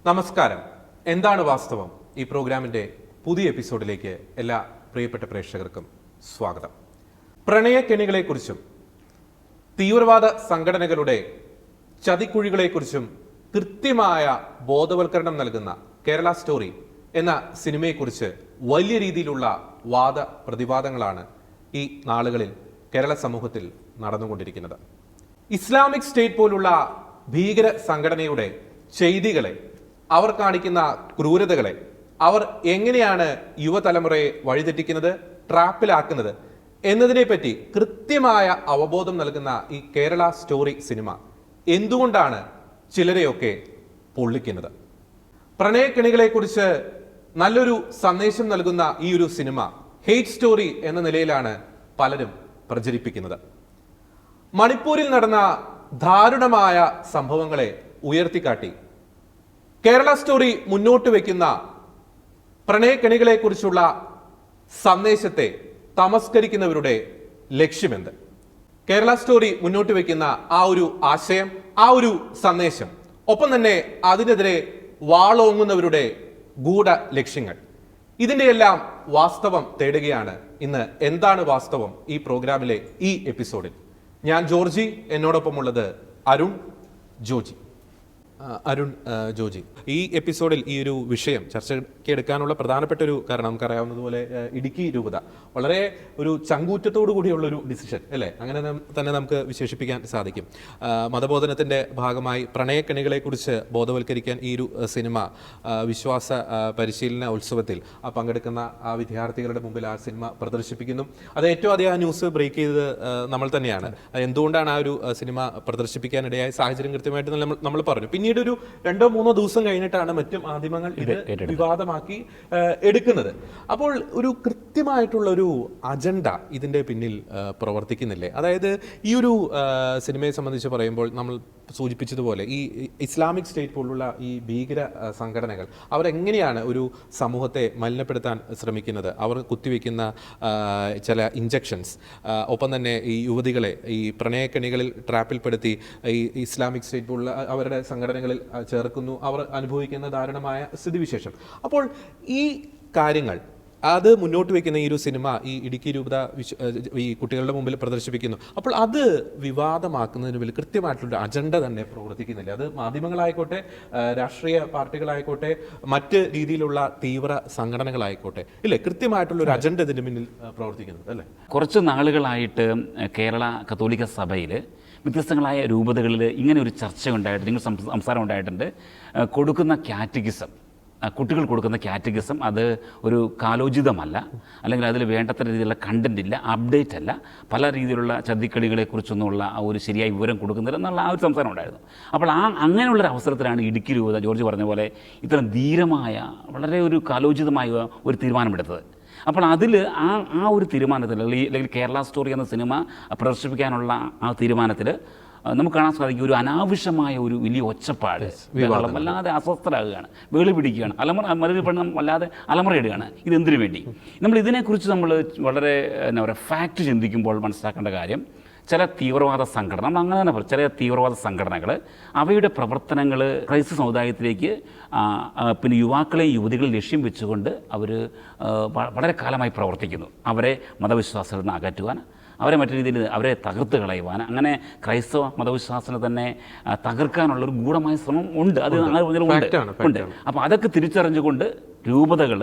നമസ്കാരം. എന്താണ് വാസ്തവം? ഈ പ്രോഗ്രാമിന്റെ പുതിയ എപ്പിസോഡിലേക്ക് എല്ലാ പ്രിയപ്പെട്ട പ്രേക്ഷകർക്കും സ്വാഗതം. പ്രണയക്കെണികളെക്കുറിച്ചും തീവ്രവാദ സംഘടനകളുടെ ചതിക്കുഴികളെക്കുറിച്ചും കൃത്യമായ ബോധവൽക്കരണം നൽകുന്ന കേരള സ്റ്റോറി എന്ന സിനിമയെക്കുറിച്ച് വലിയ രീതിയിലുള്ള പ്രതിവാദങ്ങളാണ് ഈ നാളുകളിൽ കേരള സമൂഹത്തിൽ നടന്നുകൊണ്ടിരിക്കുന്നത്. ഇസ്ലാമിക് സ്റ്റേറ്റ് പോലുള്ള ഭീകര സംഘടനയുടെ ചെയ്തികളെ, അവർ കാണിക്കുന്ന ക്രൂരതകളെ, അവർ എങ്ങനെയാണ് യുവതലമുറയെ വഴിതെറ്റിക്കുന്നത്, ട്രാപ്പിലാക്കുന്നത് എന്നതിനെപ്പറ്റി കൃത്യമായ അവബോധം നൽകുന്ന ഈ കേരള സ്റ്റോറി സിനിമ എന്തുകൊണ്ടാണ് ചിലരെയൊക്കെ പൊള്ളിക്കുന്നത്? പ്രണയക്കെണികളെക്കുറിച്ച് നല്ലൊരു സന്ദേശം നൽകുന്ന ഈ ഒരു സിനിമ ഹെയ്റ്റ് സ്റ്റോറി എന്ന നിലയിലാണ് പലരും പ്രചരിപ്പിക്കുന്നത്. മണിപ്പൂരിൽ നടന്ന ദാരുണമായ സംഭവങ്ങളെ ഉയർത്തിക്കാട്ടി കേരള സ്റ്റോറി മുന്നോട്ട് വയ്ക്കുന്ന പ്രണയക്കെണികളെ കുറിച്ചുള്ള സന്ദേശത്തെ തമസ്കരിക്കുന്നവരുടെ ലക്ഷ്യമെന്ത്? കേരള സ്റ്റോറി മുന്നോട്ട് വയ്ക്കുന്ന ആ ഒരു ആശയം, ആ ഒരു സന്ദേശം, ഒപ്പം തന്നെ അതിനെതിരെ വാളോങ്ങുന്നവരുടെ ഗൂഢ ലക്ഷ്യങ്ങൾ, ഇതിന്റെയെല്ലാം വാസ്തവം തേടുകയാണ് ഇന്ന് എന്താണ് വാസ്തവം ഈ പ്രോഗ്രാമിലെ ഈ എപ്പിസോഡിൽ. ഞാൻ ജോർജി, എന്നോടൊപ്പമുള്ളത് അരുൺ ജോജി. അരുൺ ജോജി, ഈ എപ്പിസോഡിൽ ഈ ഒരു വിഷയം ചർച്ചയ്ക്ക് എടുക്കാനുള്ള പ്രധാനപ്പെട്ട ഒരു കാരണം നമുക്കറിയാവുന്നതുപോലെ ഇടുക്കി രൂപത വളരെ ഒരു ചങ്കൂറ്റത്തോടു കൂടിയുള്ള ഒരു ഡിസിഷൻ അല്ലേ, അങ്ങനെ തന്നെ നമുക്ക് വിശേഷിപ്പിക്കാൻ സാധിക്കും. മതബോധനത്തിന്റെ ഭാഗമായി പ്രണയക്കെണികളെക്കുറിച്ച് ബോധവൽക്കരിക്കാൻ ഈ ഒരു സിനിമ വിശ്വാസ പരിശീലന ഉത്സവത്തിൽ പങ്കെടുക്കുന്ന ആ വിദ്യാർത്ഥികളുടെ മുമ്പിൽ ആ സിനിമ പ്രദർശിപ്പിക്കുന്നു. അത് ഏറ്റവും അധികം ആ ന്യൂസ് ബ്രേക്ക് ചെയ്തത് നമ്മൾ തന്നെയാണ്. എന്തുകൊണ്ടാണ് ആ ഒരു സിനിമ പ്രദർശിപ്പിക്കാനിടയായ സാഹചര്യം കൃത്യമായിട്ട് നമ്മൾ പറഞ്ഞു. പിന്നീട് ഒരു 2-3 ദിവസം കഴിഞ്ഞിട്ടാണ് മറ്റു മാധ്യമങ്ങൾ ഇത് വിവാദമാക്കി എടുക്കുന്നത്. അപ്പോൾ ഒരു കൃത്യമായിട്ടുള്ള ഒരു അജണ്ട ഇതിന്റെ പിന്നിൽ പ്രവർത്തിക്കുന്നില്ലേ? അതായത് ഈ ഒരു സിനിമയെ സംബന്ധിച്ച് പറയുമ്പോൾ നമ്മൾ സൂചിപ്പിച്ചതുപോലെ ഈ ഇസ്ലാമിക് സ്റ്റേറ്റ് പോലുള്ള ഈ ഭീകര സംഘടനകൾ അവരെങ്ങനെയാണ് ഒരു സമൂഹത്തെ മലിനപ്പെടുത്താൻ ശ്രമിക്കുന്നത്? അവർ കുത്തിവെക്കുന്ന ചില ഇഞ്ചക്ഷൻസ്, ഒപ്പം തന്നെ ഈ യുവതികളെ ഈ പ്രണയക്കെണികളിൽ ട്രാപ്പിൽപ്പെടുത്തി ഈ ഇസ്ലാമിക് സ്റ്റേറ്റ് പോലുള്ള അവരുടെ സംഘടനകളിൽ ചേർക്കുന്നു. അവർ അനുഭവിക്കുന്ന ദാരുണമായ സ്ഥിതിവിശേഷം. അപ്പോൾ ഈ കാര്യങ്ങൾ അത് മുന്നോട്ട് വയ്ക്കുന്ന ഈ ഒരു സിനിമ ഈ ഇടുക്കി രൂപത ഈ കുട്ടികളുടെ മുമ്പിൽ പ്രദർശിപ്പിക്കുന്നു. അപ്പോൾ അത് വിവാദമാക്കുന്നതിന് വേണ്ടി കൃത്യമായിട്ടുള്ള അജണ്ട തന്നെ പ്രവർത്തിക്കുന്നില്ല. അത് മാധ്യമങ്ങളായിക്കോട്ടെ, രാഷ്ട്രീയ പാർട്ടികളായിക്കോട്ടെ, മറ്റ് രീതിയിലുള്ള തീവ്ര സംഘടനകളായിക്കോട്ടെ, ഇല്ലേ, കൃത്യമായിട്ടുള്ള ഒരു അജണ്ട ഇതിന് മുന്നിൽ പ്രവർത്തിക്കുന്നത് അല്ലേ? കുറച്ച് നാളുകളായിട്ട് കേരള കത്തോലിക്ക സഭയിൽ വ്യത്യസ്തങ്ങളായ രൂപതകളിൽ ഇങ്ങനെ ഒരു ചർച്ച ഉണ്ടായിട്ടുണ്ട്, നിങ്ങൾ സംസാരം ഉണ്ടായിട്ടുണ്ട്. കൊടുക്കുന്ന കാറ്റഗിസം, കുട്ടികൾ കൊടുക്കുന്ന കാറ്റഗിസം അത് ഒരു കാലോചിതമല്ല, അല്ലെങ്കിൽ അതിൽ വേണ്ടത്ര രീതിയിലുള്ള കണ്ടന്റ് ഇല്ല, അപ്ഡേറ്റ് അല്ല, പല രീതിയിലുള്ള ചതിക്കളികളെക്കുറിച്ചൊന്നുമുള്ള ആ ഒരു ശരിയായ വിവരം കൊടുക്കുന്നില്ല എന്നുള്ള ആ ഒരു സംസാരം ഉണ്ടായിരുന്നു. അപ്പോൾ അങ്ങനെയുള്ളൊരു അവസരത്തിലാണ് ഇടുക്കി രൂപത ജോർജ് പറഞ്ഞ പോലെ ഇത്തരം ധീരമായ വളരെ ഒരു കാലോചിതമായ ഒരു തീരുമാനമെടുത്തത്. അപ്പോൾ അതിൽ ആ ഒരു തീരുമാനത്തിൽ, അല്ലെങ്കിൽ കേരള സ്റ്റോറി എന്ന സിനിമ പ്രദർശിപ്പിക്കാനുള്ള ആ തീരുമാനത്തിൽ നമുക്ക് കാണാൻ സാധിക്കും ഒരു അനാവശ്യമായ ഒരു വലിയ ഒച്ചപ്പാട്, വല്ലാതെ അസ്വസ്ഥരാകുകയാണ്, വേളി പിടിക്കുകയാണ്, മറുപടി വല്ലാതെ അലമുറയിടുകയാണ്. ഇതെന്തിനു വേണ്ടി? നമ്മൾ ഇതിനെക്കുറിച്ച് നമ്മൾ വളരെ എന്താ പറയുക ഫാക്റ്റ് ചിന്തിക്കുമ്പോൾ മനസ്സിലാക്കേണ്ട കാര്യം, ചില തീവ്രവാദ സംഘടന, നമ്മൾ അങ്ങനെ തന്നെ പറയും, ചില തീവ്രവാദ സംഘടനകൾ അവയുടെ പ്രവർത്തനങ്ങൾ ക്രൈസ്തവ സമുദായത്തിലേക്ക് പിന്നെ യുവാക്കളെയും യുവതികളെയും ലക്ഷ്യം വെച്ചുകൊണ്ട് അവർ വളരെ കാലമായി പ്രവർത്തിക്കുന്നു. അവരെ മതവിശ്വാസത്തിൽ നിന്ന് അകറ്റുവാൻ, അവരെ മറ്റു രീതിയിൽ അവരെ തകർത്ത് കളയുവാൻ, അങ്ങനെ ക്രൈസ്തവ മതവിശ്വാസത്തെ തന്നെ തകർക്കാനുള്ള ഒരു ഗൂഢമായ ശ്രമം ഉണ്ട്. അത് ഉണ്ട്. അപ്പോൾ അതൊക്കെ തിരിച്ചറിഞ്ഞുകൊണ്ട് രൂപതകൾ,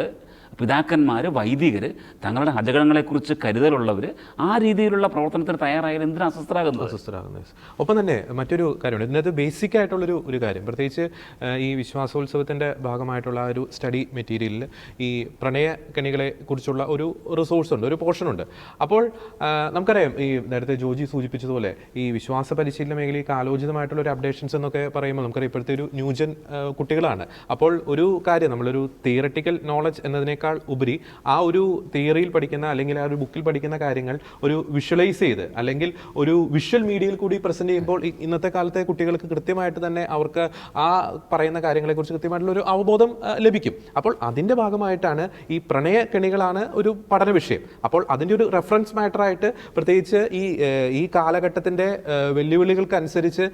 പിതാക്കന്മാർ, വൈദികർ തങ്ങളുടെ അജഗണങ്ങളെക്കുറിച്ച് കരുതലുള്ളവർ ആ രീതിയിലുള്ള പ്രവർത്തനത്തിന് തയ്യാറായാലും എന്തിനാ അസ്വസ്ഥരാകുന്നത്? ഒപ്പം തന്നെ മറ്റൊരു കാര്യമുണ്ട് ഇതിനകത്ത്, ബേസിക് ആയിട്ടുള്ളൊരു കാര്യം, പ്രത്യേകിച്ച് ഈ വിശ്വാസോത്സവത്തിൻ്റെ ഭാഗമായിട്ടുള്ള ഒരു സ്റ്റഡി മെറ്റീരിയലിൽ ഈ പ്രണയക്കെണികളെ കുറിച്ചുള്ള ഒരു റിസോഴ്സ് ഉണ്ട്, ഒരു പോർഷനുണ്ട്. അപ്പോൾ നമുക്കറിയാം, ഈ നേരത്തെ ജോജി സൂചിപ്പിച്ചതുപോലെ ഈ വിശ്വാസ പരിശീലന മേഖലയിൽ കാലോചിതമായിട്ടുള്ള ഒരു അപ്ഡേഷൻസ് എന്നൊക്കെ പറയുമ്പോൾ നമുക്കറിയാം ഇപ്പോഴത്തെ ഒരു ന്യൂജൻ കുട്ടികളാണ്. അപ്പോൾ ഒരു കാര്യം, നമ്മളൊരു തിയററ്റിക്കൽ നോളജ് എന്നതിനേക്കാൾ എന്നതിനേക്കാൾ ഉപരി ആ ഒരു തിയറിയിൽ പഠിക്കുന്ന അല്ലെങ്കിൽ ആ ഒരു ബുക്കിൽ പഠിക്കുന്ന കാര്യങ്ങൾ ഒരു വിഷ്വലൈസ് ചെയ്ത് അല്ലെങ്കിൽ ഒരു വിഷ്വൽ മീഡിയയിൽ കൂടി പ്രസന്റ് ചെയ്യുമ്പോൾ ഇന്നത്തെ കാലത്തെ കുട്ടികൾക്ക് കൃത്യമായിട്ട് തന്നെ അവർക്ക് ആ പറയുന്ന കാര്യങ്ങളെക്കുറിച്ച് കൃത്യമായിട്ടുള്ള ഒരു അവബോധം ലഭിക്കും. അപ്പോൾ അതിൻ്റെ ഭാഗമായിട്ടാണ് ഈ പ്രണയക്കെണികളാണ് ഒരു പഠന വിഷയം. അപ്പോൾ അതിൻ്റെ ഒരു റെഫറൻസ് മാറ്ററായിട്ട് പ്രത്യേകിച്ച് ഈ കാലഘട്ടത്തിൻ്റെ വെല്ലുവിളികൾക്കനുസരിച്ച്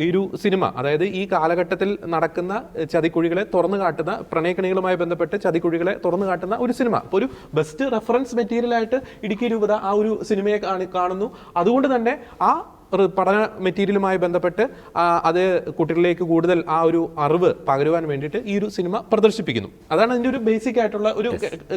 ഈ ഒരു സിനിമ, അതായത് ഈ കാലഘട്ടത്തിൽ നടക്കുന്ന ചതിക്കുഴികളെ തുറന്നു കാട്ടുന്ന, പ്രണയക്കെണികളുമായി ബന്ധപ്പെട്ട് ചതിക്കുഴികളെ തുറന്നു കാട്ടുന്ന ഒരു സിനിമ. അപ്പോൾ ഒരു ബെസ്റ്റ് റെഫറൻസ് മെറ്റീരിയൽ ആയിട്ട് ഇടുക്കി രൂപത ആ ഒരു സിനിമയെ കാണുന്നു. അതുകൊണ്ട് തന്നെ ആ പഠന മെറ്റീരിയലുമായി ബന്ധപ്പെട്ട് അത് കുട്ടികളിലേക്ക് കൂടുതൽ ആ ഒരു അറിവ് പകരുവാൻ വേണ്ടിയിട്ട് ഈ ഒരു സിനിമ പ്രദർശിപ്പിക്കുന്നു. അതാണ് അതിൻ്റെ ഒരു ബേസിക് ആയിട്ടുള്ള ഒരു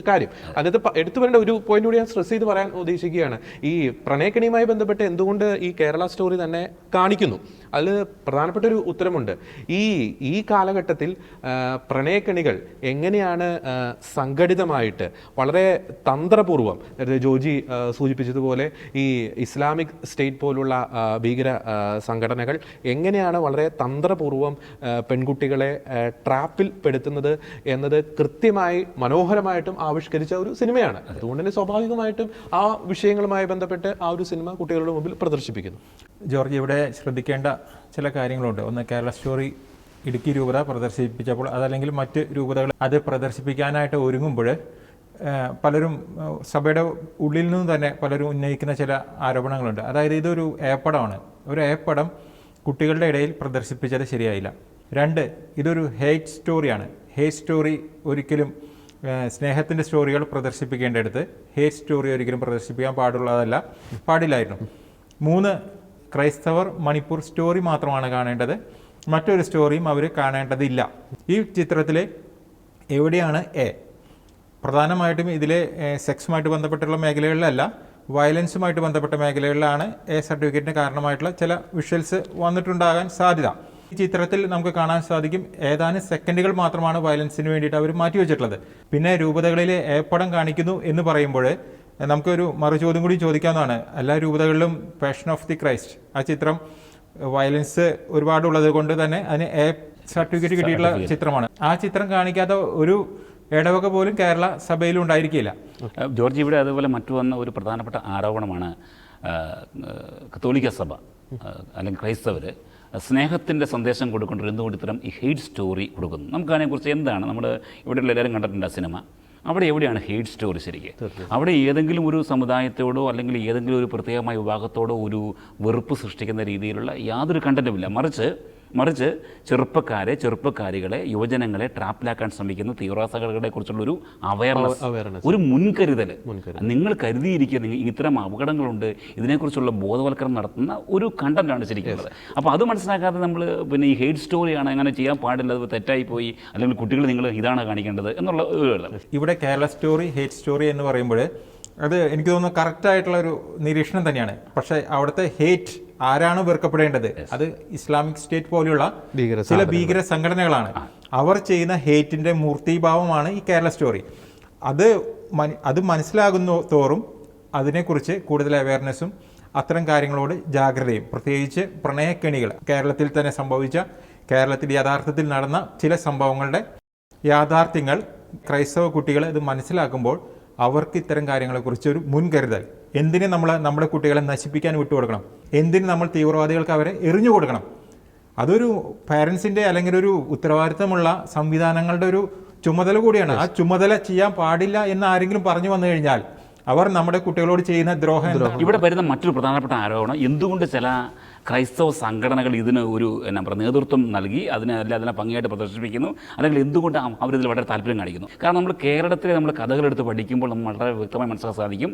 കാര്യം. അതിനകത്ത് എടുത്തു വരേണ്ട ഒരു പോയിന്റ് കൂടി ഞാൻ സ്ട്രെസ് ചെയ്ത് പറയാൻ ഉദ്ദേശിക്കുകയാണ്. ഈ പ്രണയക്കെണിയുമായി ബന്ധപ്പെട്ട് എന്തുകൊണ്ട് ഈ കേരള സ്റ്റോറി തന്നെ കാണിക്കുന്നു, അതിൽ പ്രധാനപ്പെട്ട ഒരു ഉത്തരമുണ്ട്. ഈ കാലഘട്ടത്തിൽ പ്രണയക്കെണികൾ എങ്ങനെയാണ് സംഘടിതമായിട്ട് വളരെ തന്ത്രപൂർവം, ജോജി സൂചിപ്പിച്ചതുപോലെ ഈ ഇസ്ലാമിക് സ്റ്റേറ്റ് പോലുള്ള ഭീകര സംഘടനകൾ എങ്ങനെയാണ് വളരെ തന്ത്രപൂർവം പെൺകുട്ടികളെ ട്രാപ്പിൽ പെടുത്തുന്നത് എന്നത് കൃത്യമായി മനോഹരമായിട്ടും ആവിഷ്കരിച്ച ഒരു സിനിമയാണ്. അതുകൊണ്ട് തന്നെ സ്വാഭാവികമായിട്ടും ആ വിഷയങ്ങളുമായി ബന്ധപ്പെട്ട് ആ ഒരു സിനിമ കുട്ടികളുടെ മുമ്പിൽ പ്രദർശിപ്പിക്കുന്നു. ജോർജ്, ഇവിടെ ശ്രദ്ധിക്കേണ്ട ചില കാര്യങ്ങളുണ്ട്. ഒന്ന്, കേരള സ്റ്റോറി ഇടുക്കി രൂപത പ്രദർശിപ്പിച്ചപ്പോൾ അതല്ലെങ്കിൽ മറ്റ് രൂപതകൾ അത് പ്രദർശിപ്പിക്കാനായിട്ട് ഒരുങ്ങുമ്പോൾ പലരും സഭയുടെ ഉള്ളിൽ നിന്ന് തന്നെ പലരും ഉന്നയിക്കുന്ന ചില ആരോപണങ്ങളുണ്ട്. അതായത് ഇതൊരു ഏപ്പടമാണ്. ഒരു ഏപ്പടം കുട്ടികളുടെ ഇടയിൽ പ്രദർശിപ്പിച്ചത് ശരിയായില്ല. 2, ഇതൊരു ഹേറ്റ് സ്റ്റോറിയാണ്. ഹേറ്റ് സ്റ്റോറി ഒരിക്കലും സ്നേഹത്തിൻ്റെ സ്റ്റോറികൾ പ്രദർശിപ്പിക്കേണ്ടടുത്ത് ഹേറ്റ് സ്റ്റോറി ഒരിക്കലും പ്രദർശിപ്പിക്കാൻ പാടില്ലായിരുന്നു. 3, ക്രൈസ്തവർ മണിപ്പൂർ സ്റ്റോറി മാത്രമാണ് കാണേണ്ടത്, മറ്റൊരു സ്റ്റോറിയും അവർ കാണേണ്ടതില്ല. ഈ ചിത്രത്തിൽ എവിടെയാണ് പ്രധാനമായിട്ടും ഇതിലെ സെക്സുമായിട്ട് ബന്ധപ്പെട്ടുള്ള മേഖലകളിലല്ല, വയലൻസുമായിട്ട് ബന്ധപ്പെട്ട മേഖലകളിലാണ് സർട്ടിഫിക്കറ്റിന് കാരണമായിട്ടുള്ള ചില വിഷ്വൽസ് വന്നിട്ടുണ്ടാകാൻ സാധ്യത. ഈ ചിത്രത്തിൽ നമുക്ക് കാണാൻ സാധിക്കും ഏതാനും സെക്കൻഡുകൾ മാത്രമാണ് വയലൻസിന് വേണ്ടിയിട്ട് അവർ മാറ്റിവെച്ചിട്ടുള്ളത്. പിന്നെ രൂപതകളിലെ പടം കാണിക്കുന്നു എന്ന് പറയുമ്പോൾ നമുക്കൊരു മറുചോദ്യം കൂടി ചോദിക്കാവുന്നതാണ്. എല്ലാ രൂപതകളിലും പാഷൻ ഓഫ് ദി ക്രൈസ്റ്റ്, ആ ചിത്രം വയലൻസ് ഒരുപാടുള്ളത് കൊണ്ട് തന്നെ അതിന് സർട്ടിഫിക്കറ്റ് കിട്ടിയിട്ടുള്ള ചിത്രമാണ്. ആ ചിത്രം കാണിക്കാത്ത ഒരു ഇടവക പോലും കേരള സഭയിലും ഉണ്ടായിരിക്കില്ല. ജോർജ്, ഇവിടെ അതുപോലെ മറ്റു വന്ന ഒരു പ്രധാനപ്പെട്ട ആരോപണമാണ് കത്തോലിക്ക സഭ അല്ലെങ്കിൽ ക്രൈസ്തവർ സ്നേഹത്തിൻ്റെ സന്ദേശം കൊടുക്കേണ്ടത് എന്തുകൊണ്ട് ഇത്തരം ഈ ഹെയ്റ്റ് സ്റ്റോറി കൊടുക്കുന്നു. നമുക്കതിനെക്കുറിച്ച് എന്താണ്, നമ്മൾ ഇവിടെയുള്ള എല്ലാവരും കണ്ടിട്ടുണ്ട് ആ സിനിമ. അവിടെ എവിടെയാണ് ഹെയ്റ്റ് സ്റ്റോറി ശരിക്കും? അവിടെ ഏതെങ്കിലും ഒരു സമുദായത്തോടോ അല്ലെങ്കിൽ ഏതെങ്കിലും ഒരു പ്രത്യേകമായ വിഭാഗത്തോടോ ഒരു വെറുപ്പ് സൃഷ്ടിക്കുന്ന രീതിയിലുള്ള യാതൊരു കണ്ടന്റുമില്ല. മറിച്ച് ചെറുപ്പക്കാരികളെ യുവജനങ്ങളെ ട്രാപ്പിലാക്കാൻ ശ്രമിക്കുന്ന തീവ്രവാദികളെ കുറിച്ചുള്ള ഒരു അവയർനെസ്, ഒരു മുൻകരുതൽ. നിങ്ങൾ കരുതിയിരിക്കുക ഇത്തരം അപകടങ്ങളുണ്ട്, ഇതിനെക്കുറിച്ചുള്ള ബോധവൽക്കരണം നടത്തുന്ന ഒരു കണ്ടന്റാണ് ശരിക്കും. അപ്പോൾ അത് മനസ്സിലാക്കാതെ നമ്മൾ പിന്നെ ഈ ഹെയ്റ്റ് സ്റ്റോറിയാണ് അങ്ങനെ ചെയ്യാൻ പാടില്ല, അത് തെറ്റായി പോയി, അല്ലെങ്കിൽ കുട്ടികൾ നിങ്ങൾ ഇതാണ് കാണിക്കേണ്ടത് എന്നുള്ള ഒരു ഇവിടെ കേരള സ്റ്റോറി ഹെയ്റ്റ് സ്റ്റോറി എന്ന് പറയുമ്പോൾ അത് എനിക്ക് തോന്നുന്നു കറക്റ്റായിട്ടുള്ള ഒരു നിരീക്ഷണം തന്നെയാണ്. പക്ഷേ അവിടുത്തെ ഹേറ്റ് ആരാണ് വെറുക്കപ്പെടേണ്ടത്? അത് ഇസ്ലാമിക് സ്റ്റേറ്റ് പോലെയുള്ള ചില ഭീകര സംഘടനകളാണ്. അവർ ചെയ്യുന്ന ഹേറ്റിന്റെ മൂർത്തീഭാവമാണ് ഈ കേരള സ്റ്റോറി. അത് മനസ്സിലാകുന്ന തോറും അതിനെക്കുറിച്ച് കൂടുതൽ അവയർനെസ്സും അത്തരം കാര്യങ്ങളോട് ജാഗ്രതയും, പ്രത്യേകിച്ച് പ്രണയക്കെണികൾ കേരളത്തിൽ തന്നെ സംഭവിച്ച, കേരളത്തിൽ യഥാർത്ഥത്തിൽ നടന്ന ചില സംഭവങ്ങളുടെ യാഥാർത്ഥ്യങ്ങൾ ക്രൈസ്തവ കുട്ടികൾ ഇത് മനസ്സിലാക്കുമ്പോൾ അവർക്ക് ഇത്തരം കാര്യങ്ങളെക്കുറിച്ച് ഒരു മുൻകരുതൽ. എന്തിന് നമ്മുടെ കുട്ടികളെ നശിപ്പിക്കാൻ വിട്ടുകൊടുക്കണം? എന്തിന് നമ്മൾ തീവ്രവാദികൾക്ക് അവരെ എറിഞ്ഞു കൊടുക്കണം? അതൊരു പാരൻസിൻ്റെ അല്ലെങ്കിൽ ഒരു ഉത്തരവാദിത്തമുള്ള സംവിധാനങ്ങളുടെ ഒരു ചുമതല കൂടിയാണ്. ആ ചുമതല ചെയ്യാൻ പാടില്ല എന്ന് ആരെങ്കിലും പറഞ്ഞു വന്നു കഴിഞ്ഞാൽ അവർ നമ്മുടെ കുട്ടികളോട് ചെയ്യുന്ന ദ്രോഹം. ഇവിടെ വരുന്ന മറ്റൊരു പ്രധാനപ്പെട്ട ആരോപണം, എന്തുകൊണ്ട് ചില ക്രൈസ്തവ സംഘടനകൾ ഇതിന് ഒരു നേതൃത്വം നൽകി അതിനെ ഭംഗിയായിട്ട് പ്രദർശിപ്പിക്കുന്നു, അല്ലെങ്കിൽ എന്തുകൊണ്ട് അവരിതിൽ വളരെ താല്പര്യം കാണിക്കുന്നു? കാരണം നമ്മൾ കേരളത്തിലെ നമ്മൾ കഥകളെടുത്ത് പഠിക്കുമ്പോൾ നമ്മൾ വളരെ വ്യക്തമായി മനസ്സിലാക്കാൻ സാധിക്കും,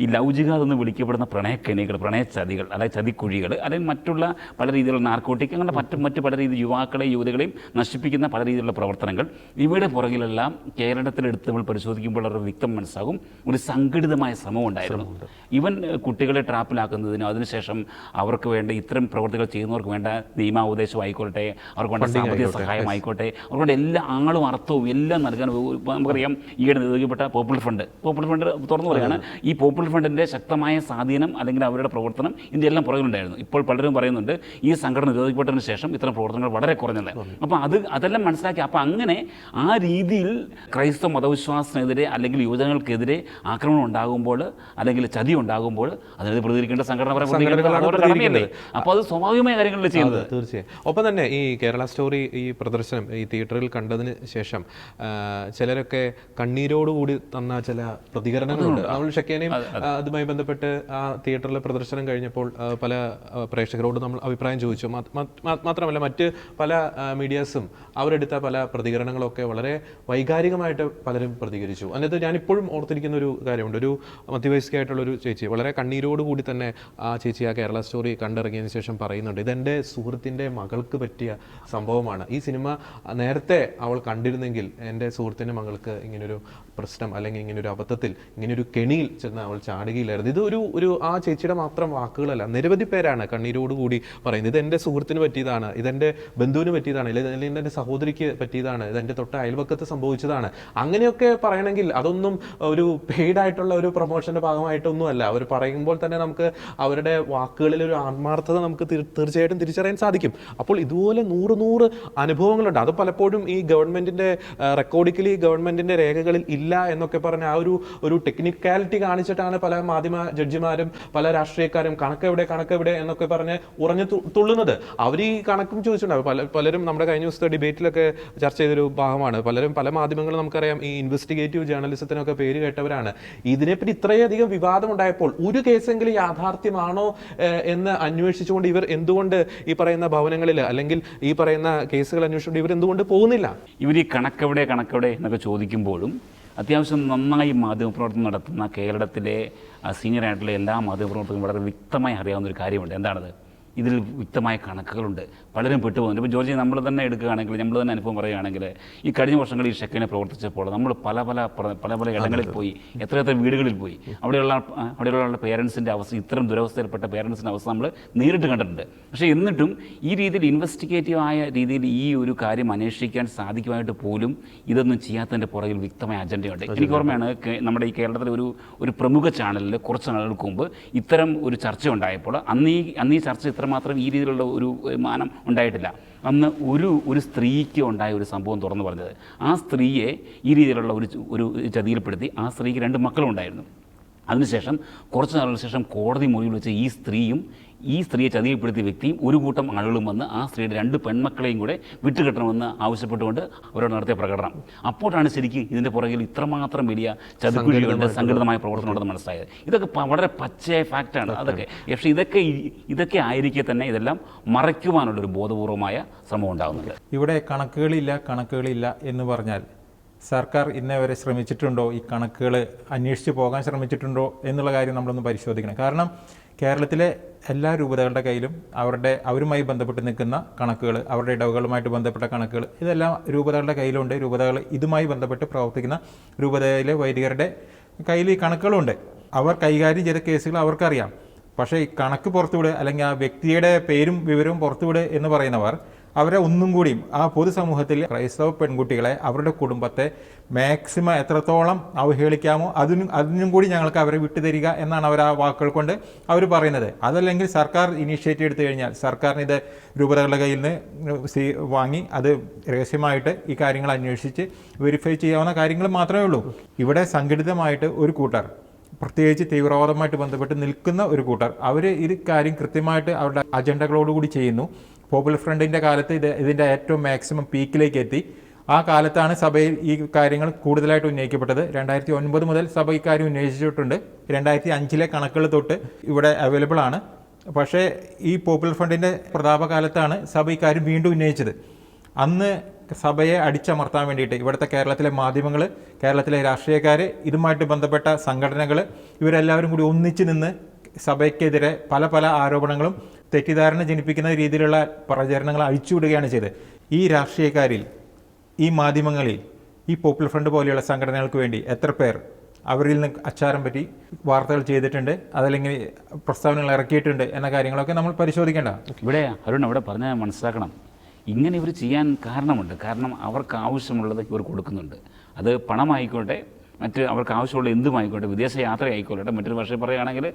ഈ ലൗചികാത് എന്ന് വിളിക്കപ്പെടുന്ന പ്രണയക്കെണികൾ, പ്രണയച്ചതികൾ, അതായത് ചതിക്കുഴികൾ, അല്ലെങ്കിൽ മറ്റുള്ള പല രീതിയിലുള്ള നാർക്കോട്ടിക്, അങ്ങനെ മറ്റ് പല രീതിയിൽ യുവാക്കളെയും യുവതികളെയും നശിപ്പിക്കുന്ന പല രീതിയിലുള്ള പ്രവർത്തനങ്ങൾ, ഇവയുടെ പുറകിലെല്ലാം കേരളത്തിലെടുത്ത് നമ്മൾ പരിശോധിക്കുമ്പോൾ വളരെ വ്യക്തം മനസ്സിലാകും ഒരു സംഘടിതമായ ശ്രമം ഉണ്ടായിരുന്നു. ഇവൻ കുട്ടികളെ ട്രാപ്പിലാക്കുന്നതിനോ അതിനുശേഷം അവർക്ക് വേണ്ട ഇത്തരം പ്രവർത്തികൾ ചെയ്യുന്നവർക്ക് വേണ്ട നിയമോപദേശം ആയിക്കോട്ടെ, അവർക്ക് വേണ്ട സാമ്പത്തിക സഹായം ആയിക്കോട്ടെ, അവർക്ക് വേണ്ട എല്ലാ ആളും അർത്ഥവും എല്ലാം നൽകാൻ നമുക്കറിയാം. ഈയിടെ നിയോഗിക്കപ്പെട്ട പോപ്പുലർ ഫണ്ട് തുറന്നു പറയുകയാണ്, ഈ പോപ്പുലർ ഫണ്ടിൻ്റെ ശക്തമായ സ്വാധീനം അല്ലെങ്കിൽ അവരുടെ പ്രവർത്തനം ഇതിൻ്റെ എല്ലാം പുറകിലുണ്ടായിരുന്നു. ഇപ്പോൾ പലരും പറയുന്നുണ്ട് ഈ സംഘടന നിരോധിക്കപ്പെട്ടതിന് ശേഷം ഇത്തരം പ്രവർത്തനങ്ങൾ വളരെ കുറഞ്ഞത്. അപ്പോൾ അതെല്ലാം മനസ്സിലാക്കി. അപ്പോൾ അങ്ങനെ ആ രീതിയിൽ ക്രൈസ്തവ മതവിശ്വാസത്തിനെതിരെ അല്ലെങ്കിൽ യുവജനങ്ങൾക്കെതിരെ ആക്രമണം ഉണ്ടാകുമ്പോൾ അല്ലെങ്കിൽ ചതി ഉണ്ടാകുമ്പോൾ അതിനെതിരെ പ്രതികരിക്കേണ്ട സംഘടനയല്ലേ. അപ്പോൾ അത് സ്വാഭാവികമായ കാര്യങ്ങളിൽ ചെയ്യുന്നത്. തീർച്ചയായും. ഒപ്പം തന്നെ ഈ കേരള സ്റ്റോറി ഈ പ്രദർശനം ഈ തിയേറ്ററിൽ കണ്ടതിന് ശേഷം ചിലരൊക്കെ കണ്ണീരോടുകൂടി തന്ന ചില പ്രതികരണങ്ങളുണ്ട്. നമ്മൾ ഷക്കീനയും അതുമായി ബന്ധപ്പെട്ട് ആ തിയേറ്ററിലെ പ്രദർശനം കഴിഞ്ഞപ്പോൾ പല പ്രേക്ഷകരോട് നമ്മൾ അഭിപ്രായം ചോദിച്ചു. മാത്രമല്ല മറ്റ് പല മീഡിയാസും അവരെടുത്ത പല പ്രതികരണങ്ങളൊക്കെ വളരെ വൈകാരികമായിട്ട് പലരും പ്രതികരിച്ചു. അതിനകത്ത് ഞാനിപ്പോഴും ഓർത്തിരിക്കുന്ന ഒരു കാര്യമുണ്ട്. ഒരു മധ്യവയസ്കയായിട്ടുള്ള ഒരു ചേച്ചി വളരെ കണ്ണീരോടുകൂടി തന്നെ ആ ചേച്ചി ആ കേരള സ്റ്റോറി കണ്ടിറങ്ങിയതിന് ശേഷം പറയുന്നുണ്ട്, ഇതെൻ്റെ സുഹൃത്തിൻ്റെ മകൾക്ക് പറ്റിയ സംഭവമാണ്. ഈ സിനിമ നേരത്തെ അവൾ കണ്ടിരുന്നെങ്കിൽ എൻ്റെ സുഹൃത്തിൻ്റെ മകൾക്ക് ഇങ്ങനൊരു പ്രശ്നം അല്ലെങ്കിൽ ഇങ്ങനൊരു അബദ്ധത്തിൽ ഇങ്ങനൊരു കെണിയിൽ ചെന്ന് അവൾ ചാടുകയില്ലായിരുന്നു. ഇത് ഒരു ആ ചേച്ചിയുടെ മാത്രം വാക്കുകളല്ല, നിരവധി പേരാണ് കണ്ണീരോടുകൂടി പറയുന്നത്, ഇതെൻ്റെ സുഹൃത്തിന് പറ്റിയതാണ്, ഇതെൻ്റെ ബന്ധുവിന് പറ്റിയതാണ്, അല്ലെങ്കിൽ എൻ്റെ സഹോദരിക്ക് പറ്റിയതാണ്, ഇതെൻ്റെ തൊട്ട അയൽപക്കത്ത് സംഭവിച്ചതാണ്. അങ്ങനെയൊക്കെ പറയണമെങ്കിൽ അതൊന്നും ഒരു പെയ്ഡായിട്ടുള്ള ഒരു പ്രൊമോഷൻ്റെ ഭാഗമായിട്ടൊന്നുമല്ല. അവർ പറയുമ്പോൾ തന്നെ നമുക്ക് അവരുടെ വാക്കുകളിൽ ഒരു ആത്മാർത്ഥത നമുക്ക് തീർച്ചയായിട്ടും തിരിച്ചറിയാൻ സാധിക്കും. അപ്പോൾ ഇതുപോലെ 100 അനുഭവങ്ങളുണ്ട്. അത് പലപ്പോഴും ഈ ഗവൺമെൻറ്റിൻ്റെ റെക്കോർഡിക്കലി ഗവൺമെൻറ്റിൻ്റെ രേഖകളിൽ ഇല്ല എന്നൊക്കെ പറഞ്ഞ ആ ഒരു ടെക്നിക്കാലിറ്റി കാണിച്ചിട്ടാണ് പല മാധ്യമ ജഡ്ജിമാരും പല രാഷ്ട്രീയക്കാരും കണക്കെവിടെ എന്നൊക്കെ പറഞ്ഞ് ഉറഞ്ഞു തുള്ളുന്നത്. അവർ ഈ കണക്കും ചോദിച്ചിട്ടുണ്ടാവും. പലരും നമ്മുടെ കഴിഞ്ഞ ദിവസത്തെ ഡിബേറ്റിലൊക്കെ ചർച്ച ചെയ്തൊരു ഭാഗമാണ്. പല മാധ്യമങ്ങളും നമുക്കറിയാം ഈ ഇൻവെസ്റ്റിഗേറ്റീവ് ജേർണലിസത്തിനൊക്കെ പേര് കേട്ടവരാണ്. ഇതിനെപ്പറ്റി ഇത്രയധികം വിവാദം ഉണ്ടായപ്പോൾ ഒരു കേസെങ്കിലും യാഥാർത്ഥ്യമാണോ എന്ന് അന്വേഷിച്ചുകൊണ്ട് ഇവർ എന്തുകൊണ്ട് ഈ പറയുന്ന ഭവനങ്ങളിൽ അല്ലെങ്കിൽ ഈ പറയുന്ന കേസുകൾ അന്വേഷിച്ചുകൊണ്ട് ഇവർ എന്തുകൊണ്ട് പോകുന്നില്ല? ഇവർ ഈ കണക്കെവിടെ എന്നൊക്കെ ചോദിക്കുമ്പോഴും അത്യാവശ്യം നന്നായി മാധ്യമപ്രവർത്തനം നടത്തുന്ന കേരളത്തിലെ സീനിയറായിട്ടുള്ള എല്ലാ മാധ്യമപ്രവർത്തകരും വളരെ വ്യക്തമായി അറിയാവുന്ന ഒരു കാര്യമുണ്ട്. എന്താണത്? ഇതിൽ വ്യക്തമായ കണക്കുകളുണ്ട്. പലരും പെട്ടുപോകുന്നുണ്ട്. ഇപ്പോൾ ജോർജി നമ്മൾ തന്നെ എടുക്കുകയാണെങ്കിൽ, നമ്മൾ തന്നെ അനുഭവം പറയുകയാണെങ്കിൽ, ഈ കഴിഞ്ഞ വർഷങ്ങളിൽ ഈ ഷെക്കിനെ പ്രവർത്തിച്ചപ്പോൾ നമ്മൾ പല ഇടങ്ങളിൽ പോയി, എത്ര വീടുകളിൽ പോയി, അവിടെയുള്ള പേരൻസിൻ്റെ അവസ്ഥ, ഇത്തരം ദുരവസ്ഥയിൽപ്പെട്ട പേരൻസിൻ്റെ അവസ്ഥ നമ്മൾ നേരിട്ട് കണ്ടിട്ടുണ്ട്. പക്ഷേ എന്നിട്ടും ഈ രീതിയിൽ ഇൻവെസ്റ്റിഗേറ്റീവായ രീതിയിൽ ഈ ഒരു കാര്യം അന്വേഷിക്കാൻ സാധിക്കുമായിട്ട് പോലും ഇതൊന്നും ചെയ്യാത്തതിൻ്റെ പുറകിൽ വ്യക്തമായ അജണ്ടയുണ്ട്. എനിക്ക് ഓർമ്മയാണ് നമ്മുടെ ഈ കേരളത്തിലെ ഒരു പ്രമുഖ ചാനലിൽ കുറച്ച് നാളുകൾക്ക് മുമ്പ് ഇത്തരം ഒരു ചർച്ച ഉണ്ടായപ്പോൾ അന്ന് ഈ ചർച്ച ഇത്രമാത്രം ഈ രീതിയിലുള്ള ഒരു മാനം ഉണ്ടായിട്ടില്ല. അന്ന് ഒരു സ്ത്രീക്ക് ഉണ്ടായ ഒരു സംഭവം തുറന്നു പറഞ്ഞത്, ആ സ്ത്രീയെ ഈ രീതിയിലുള്ള ഒരു ചതിയിൽപ്പെടുത്തി. ആ സ്ത്രീക്ക് 2 മക്കളും ഉണ്ടായിരുന്നു. അതിനുശേഷം കുറച്ച് നാളുകൾക്ക് ശേഷം കോടതി മുറിയിൽ വെച്ച് ഈ സ്ത്രീയെ ചതിയിൽപ്പെടുത്തിയ വ്യക്തിയും ഒരു കൂട്ടം ആളുകളും വന്ന് ആ സ്ത്രീയുടെ 2 പെൺമക്കളെയും കൂടെ വിട്ടുകെട്ടണമെന്ന് ആവശ്യപ്പെട്ടുകൊണ്ട് അവരോട് നടത്തിയ പ്രകടനം. അപ്പോഴാണ് ശരിക്കും ഇതിൻ്റെ പുറകിൽ ഇത്രമാത്രം വലിയ ചതിക്കുഴികളുണ്ട്, സംഘടിതമായ പ്രവർത്തനമുണ്ടെന്ന് മനസ്സിലായത്. ഇതൊക്കെ വളരെ പച്ചയായ ഫാക്റ്റാണ് അതൊക്കെ. പക്ഷേ ഇതൊക്കെ ആയിരിക്കെ തന്നെ ഇതെല്ലാം മറയ്ക്കുവാനുള്ളൊരു ബോധപൂർവമായ ശ്രമം ഉണ്ടാകുന്നുണ്ട്. ഇവിടെ കണക്കുകളില്ല എന്ന് പറഞ്ഞാൽ സർക്കാർ ഇന്നേ വരെ ശ്രമിച്ചിട്ടുണ്ടോ? ഈ കണക്കുകൾ അന്വേഷിച്ച് പോകാൻ ശ്രമിച്ചിട്ടുണ്ടോ എന്നുള്ള കാര്യം നമ്മളൊന്ന് പരിശോധിക്കണം. കാരണം കേരളത്തിലെ എല്ലാ രൂപതകളുടെ കയ്യിലും അവരുമായി ബന്ധപ്പെട്ട് നിൽക്കുന്ന കണക്കുകൾ, അവരുടെ ഇടവകളുമായിട്ട് ബന്ധപ്പെട്ട കണക്കുകൾ, ഇതെല്ലാം രൂപതകളുടെ കയ്യിലുണ്ട്. രൂപതകൾ ഇതുമായി ബന്ധപ്പെട്ട് പ്രവർത്തിക്കുന്ന രൂപതയിലെ വൈദികരുടെ കയ്യിൽ ഈ കണക്കുകളുണ്ട്. അവർ കൈകാര്യം ചെയ്ത കേസുകൾ അവർക്കറിയാം. പക്ഷേ ഈ കണക്ക് പുറത്തുവിടുക അല്ലെങ്കിൽ ആ വ്യക്തിയുടെ പേരും വിവരവും പുറത്തുവിടുക എന്ന് പറയുന്നവർ അവരെ ഒന്നും കൂടിയും ആ പൊതുസമൂഹത്തിൽ ക്രൈസ്തവ പെൺകുട്ടികളെ, അവരുടെ കുടുംബത്തെ മാക്സിമം എത്രത്തോളം അവഹേളിക്കാമോ അതിനും കൂടി ഞങ്ങൾക്ക് അവരെ വിട്ടുതരിക എന്നാണ് അവർ ആ വാക്കുകൾ കൊണ്ട് അവർ പറയുന്നത്. അതല്ലെങ്കിൽ സർക്കാർ ഇനീഷ്യേറ്റീവ് എടുത്തു കഴിഞ്ഞാൽ സർക്കാരിന് ഇത് രൂപതകളുടെ കയ്യിൽ നിന്ന് വാങ്ങി അത് രഹസ്യമായിട്ട് ഈ കാര്യങ്ങൾ അന്വേഷിച്ച് വെരിഫൈ ചെയ്യാവുന്ന കാര്യങ്ങൾ മാത്രമേ ഉള്ളൂ. ഇവിടെ സംഘടിതമായിട്ട് ഒരു കൂട്ടർ, പ്രത്യേകിച്ച് തീവ്രവാദവുമായിട്ട് ബന്ധപ്പെട്ട് നിൽക്കുന്ന ഒരു കൂട്ടർ, അവർ ഈ കാര്യം കൃത്യമായിട്ട് അവരുടെ അജണ്ടകളോടുകൂടി ചെയ്യുന്നു. പോപ്പുലർ ഫ്രണ്ടിൻ്റെ കാലത്ത് ഇതിൻ്റെ ഏറ്റവും മാക്സിമം പീക്കിലേക്ക് എത്തി. ആ കാലത്താണ് സഭയിൽ ഈ കാര്യങ്ങൾ കൂടുതലായിട്ട് ഉന്നയിക്കപ്പെട്ടത്. 2009 മുതൽ സഭ ഇക്കാര്യം ഉന്നയിച്ചിട്ടുണ്ട്. 2005 കണക്കുകൾ തൊട്ട് ഇവിടെ അവൈലബിൾ ആണ്. പക്ഷേ ഈ പോപ്പുലർ ഫ്രണ്ടിൻ്റെ പ്രതാപകാലത്താണ് സഭ ഇക്കാര്യം വീണ്ടും ഉന്നയിച്ചത്. അന്ന് സഭയെ അടിച്ചമർത്താൻ വേണ്ടിയിട്ട് ഇവിടുത്തെ കേരളത്തിലെ മാധ്യമങ്ങൾ, കേരളത്തിലെ രാഷ്ട്രീയക്കാർ, ഇതുമായിട്ട് ബന്ധപ്പെട്ട സംഘടനകൾ, ഇവരെല്ലാവരും കൂടി ഒന്നിച്ചു നിന്ന് സഭയ്ക്കെതിരെ പല ആരോപണങ്ങളും തെറ്റിദ്ധാരണ ജനിപ്പിക്കുന്ന രീതിയിലുള്ള പ്രചരണങ്ങൾ അഴിച്ചുവിടുകയാണ് ചെയ്തത്. ഈ രാഷ്ട്രീയക്കാരിൽ, ഈ മാധ്യമങ്ങളിൽ, ഈ പോപ്പുലർ ഫ്രണ്ട് പോലെയുള്ള സംഘടനകൾക്ക് വേണ്ടി എത്ര പേർ അവരിൽ നിന്ന് അച്ചാരം പറ്റി വാർത്തകൾ ചെയ്തിട്ടുണ്ട്, അതല്ലെങ്കിൽ പ്രസ്താവനകൾ ഇറക്കിയിട്ടുണ്ട് എന്ന കാര്യങ്ങളൊക്കെ നമ്മൾ പരിശോധിക്കേണ്ട. ഇവിടെ അരുൺ അവിടെ പറഞ്ഞാൽ മനസ്സിലാക്കണം, ഇങ്ങനെ ഇവർ ചെയ്യാൻ കാരണമുണ്ട്. കാരണം അവർക്ക് ആവശ്യമുള്ളത് ഇവർ കൊടുക്കുന്നുണ്ട്. അത് പണമായിക്കോട്ടെ, മറ്റ് അവർക്ക് ആവശ്യമുള്ള എന്തുമായിക്കോട്ടെ, വിദേശ യാത്ര ആയിക്കോട്ടെ, മറ്റൊരു ഭാഷയിൽ പറയുകയാണെങ്കിൽ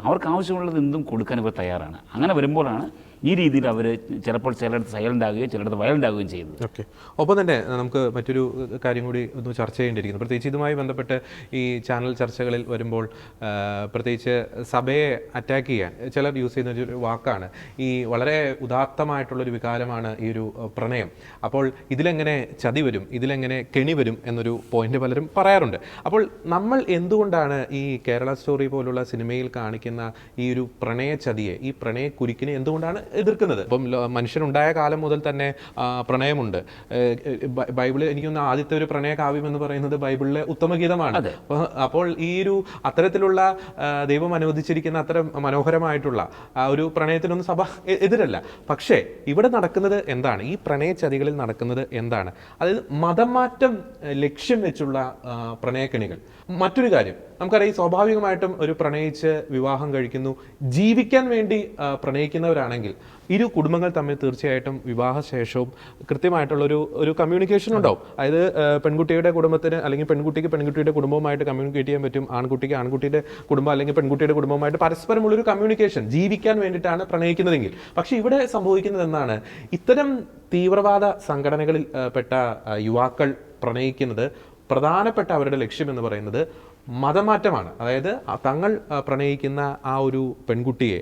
അവർക്ക് ആവശ്യമുള്ളത് എന്തും കൊടുക്കാൻ ഇവർ തയ്യാറാണ്. അങ്ങനെ വരുമ്പോഴാണ് ഈ രീതിയിൽ അവർ ചിലപ്പോൾ ചിലയിടത്ത് സൈലൻ്റ് ആകുകയും ചിലയിടത്ത് വയലൻ്റ് ആകുകയും ചെയ്യുന്നത്. ഓക്കെ. ഒപ്പം തന്നെ നമുക്ക് മറ്റൊരു കാര്യം കൂടി ഒന്ന് ചർച്ച ചെയ്യേണ്ടിയിരിക്കുന്നു. പ്രത്യേകിച്ച് ഇതുമായി ബന്ധപ്പെട്ട് ഈ ചാനൽ ചർച്ചകളിൽ വരുമ്പോൾ പ്രത്യേകിച്ച് സഭയെ അറ്റാക്ക് ചെയ്യാൻ ചിലർ യൂസ് ചെയ്യുന്ന ഒരു വാക്കാണ് ഈ വളരെ ഉദാത്തമായിട്ടുള്ളൊരു വികാരമാണ് ഈ ഒരു പ്രണയം. അപ്പോൾ ഇതിലെങ്ങനെ ചതി വരും, ഇതിലെങ്ങനെ കെണി വരും എന്നൊരു പോയിന്റ് പലരും പറയാറുണ്ട്. അപ്പോൾ നമ്മൾ എന്തുകൊണ്ടാണ് ഈ കേരള സ്റ്റോറി പോലുള്ള സിനിമയിൽ കാണിക്കുന്ന ഈ ഒരു പ്രണയ ചതിയെ, ഈ പ്രണയ കുരുക്കിനെ എന്തുകൊണ്ടാണ് എതിർക്കുന്നത്? ഇപ്പം മനുഷ്യനുണ്ടായ കാലം മുതൽ തന്നെ പ്രണയമുണ്ട്. ബൈബിളിൽ എനിക്കൊന്ന് ആദ്യത്തെ ഒരു പ്രണയ കാവ്യം എന്ന് പറയുന്നത് ബൈബിളിലെ ഉത്തമഗീതമാണ്. അപ്പോൾ ഈ ഒരു അത്തരത്തിലുള്ള ദൈവം അനുവദിച്ചിരിക്കുന്ന അത്തരം മനോഹരമായിട്ടുള്ള ആ ഒരു പ്രണയത്തിനൊന്നും സഭ എതിരല്ല. പക്ഷേ ഇവിടെ നടക്കുന്നത് എന്താണ്? ഈ പ്രണയ ചതികളിൽ നടക്കുന്നത് എന്താണ്? അതായത് മതം മാറ്റം ലക്ഷ്യം വെച്ചുള്ള പ്രണയക്കെണികൾ. മറ്റൊരു കാര്യം നമുക്കറിയാം, സ്വാഭാവികമായിട്ടും ഒരു പ്രണയിച്ച് വിവാഹം കഴിക്കുന്നു, ജീവിക്കാൻ വേണ്ടി പ്രണയിക്കുന്നവരാണെങ്കിൽ ഇരു കുടുംബങ്ങൾ തമ്മിൽ തീർച്ചയായിട്ടും വിവാഹശേഷവും കൃത്യമായിട്ടുള്ളൊരു കമ്മ്യൂണിക്കേഷൻ ഉണ്ടാവും. അതായത് പെൺകുട്ടിയുടെ കുടുംബത്തിന് അല്ലെങ്കിൽ പെൺകുട്ടിക്ക് പെൺകുട്ടിയുടെ കുടുംബവുമായിട്ട് കമ്മ്യൂണിക്കേറ്റ് ചെയ്യാൻ പറ്റും, ആൺകുട്ടിക്ക് ആൺകുട്ടിയുടെ കുടുംബം അല്ലെങ്കിൽ പെൺകുട്ടിയുടെ കുടുംബവുമായിട്ട് പരസ്പരമുള്ളൊരു കമ്മ്യൂണിക്കേഷൻ ജീവിക്കാൻ വേണ്ടിയിട്ടാണ് പ്രണയിക്കുന്നതെങ്കിൽ. പക്ഷേ ഇവിടെ സംഭവിക്കുന്നത് എന്താണ്? ഇത്തരം തീവ്രവാദ സംഘടനകളിൽ പെട്ട യുവാക്കൾ പ്രണയിക്കുന്നത് പ്രധാനപ്പെട്ട അവരുടെ ലക്ഷ്യം എന്ന് പറയുന്നത് മതമാറ്റമാണ്. അതായത് തങ്ങൾ പ്രണയിക്കുന്ന ആ ഒരു പെൺകുട്ടിയെ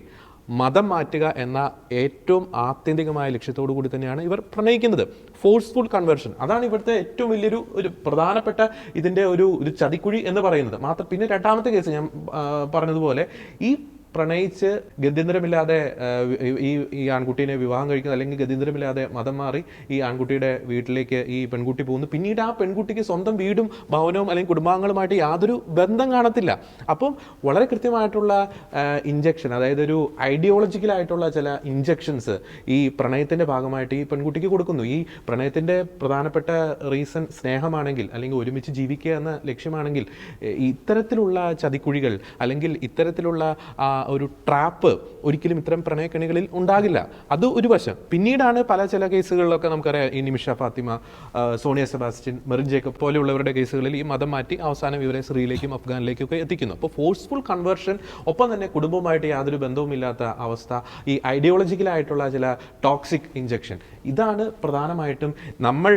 മതം മാറ്റുക എന്ന ഏറ്റവും ആത്യന്തികമായ ലക്ഷ്യത്തോടു കൂടി തന്നെയാണ് ഇവർ പ്രണയിക്കുന്നത്. ഫോഴ്സ്ഫുൾ കൺവേർഷൻ, അതാണ് ഇവിടുത്തെ ഏറ്റവും വലിയൊരു പ്രധാനപ്പെട്ട ഇതിൻ്റെ ഒരു ചതിക്കുഴി എന്ന് പറയുന്നത്. പിന്നെ രണ്ടാമത്തെ കേസ് ഞാൻ പറഞ്ഞതുപോലെ, ഈ പ്രണയിച്ച് ഗത്യന്തരമില്ലാതെ ഈ ആൺകുട്ടീനെ വിവാഹം കഴിക്കുന്നത് അല്ലെങ്കിൽ ഗത്യന്തരമില്ലാതെ മതം മാറി ഈ ആൺകുട്ടിയുടെ വീട്ടിലേക്ക് ഈ പെൺകുട്ടി പോകുന്നു. പിന്നീട് ആ പെൺകുട്ടിക്ക് സ്വന്തം വീടും ഭവനവും അല്ലെങ്കിൽ കുടുംബാംഗങ്ങളുമായിട്ട് യാതൊരു ബന്ധം കാണത്തില്ല. അപ്പം വളരെ കൃത്യമായിട്ടുള്ള ഇഞ്ചക്ഷൻ, അതായത് ഒരു ഐഡിയോളജിക്കലായിട്ടുള്ള ചില ഇഞ്ചക്ഷൻസ് ഈ പ്രണയത്തിൻ്റെ ഭാഗമായിട്ട് ഈ പെൺകുട്ടിക്ക് കൊടുക്കുന്നു. ഈ പ്രണയത്തിൻ്റെ പ്രധാനപ്പെട്ട റീസൺ സ്നേഹമാണെങ്കിൽ അല്ലെങ്കിൽ ഒരുമിച്ച് ജീവിക്കുക എന്ന ലക്ഷ്യമാണെങ്കിൽ ഇത്തരത്തിലുള്ള ചതിക്കുഴികൾ അല്ലെങ്കിൽ ഇത്തരത്തിലുള്ള ഒരു ട്രാപ്പ് ഒരിക്കലും ഇത്തരം പ്രണയക്കെണികളിൽ ഉണ്ടാകില്ല. അത് ഒരു വശം. പിന്നീടാണ് ചില കേസുകളിലൊക്കെ നമുക്കറിയാം, ഈ നിമിഷ ഫാത്തിമ, സോണിയ സെബാസ്റ്റ്യൻ, മെറിൻ ജേക്കബ് പോലെയുള്ളവരുടെ കേസുകളിൽ ഈ മതം മാറ്റി അവസാനം ഇവരെ സിറിയയിലേക്കും അഫ്ഗാനിലേക്കും ഒക്കെ എത്തിക്കുന്നു. അപ്പോൾ ഫോഴ്സ്ഫുൾ കൺവേർഷൻ, ഒപ്പം തന്നെ കുടുംബവുമായിട്ട് യാതൊരു ബന്ധവുമില്ലാത്ത അവസ്ഥ, ഈ ഐഡിയോളജിക്കലായിട്ടുള്ള ചില ടോക്സിക് ഇഞ്ചക്ഷൻ, ഇതാണ് പ്രധാനമായിട്ടും നമ്മൾ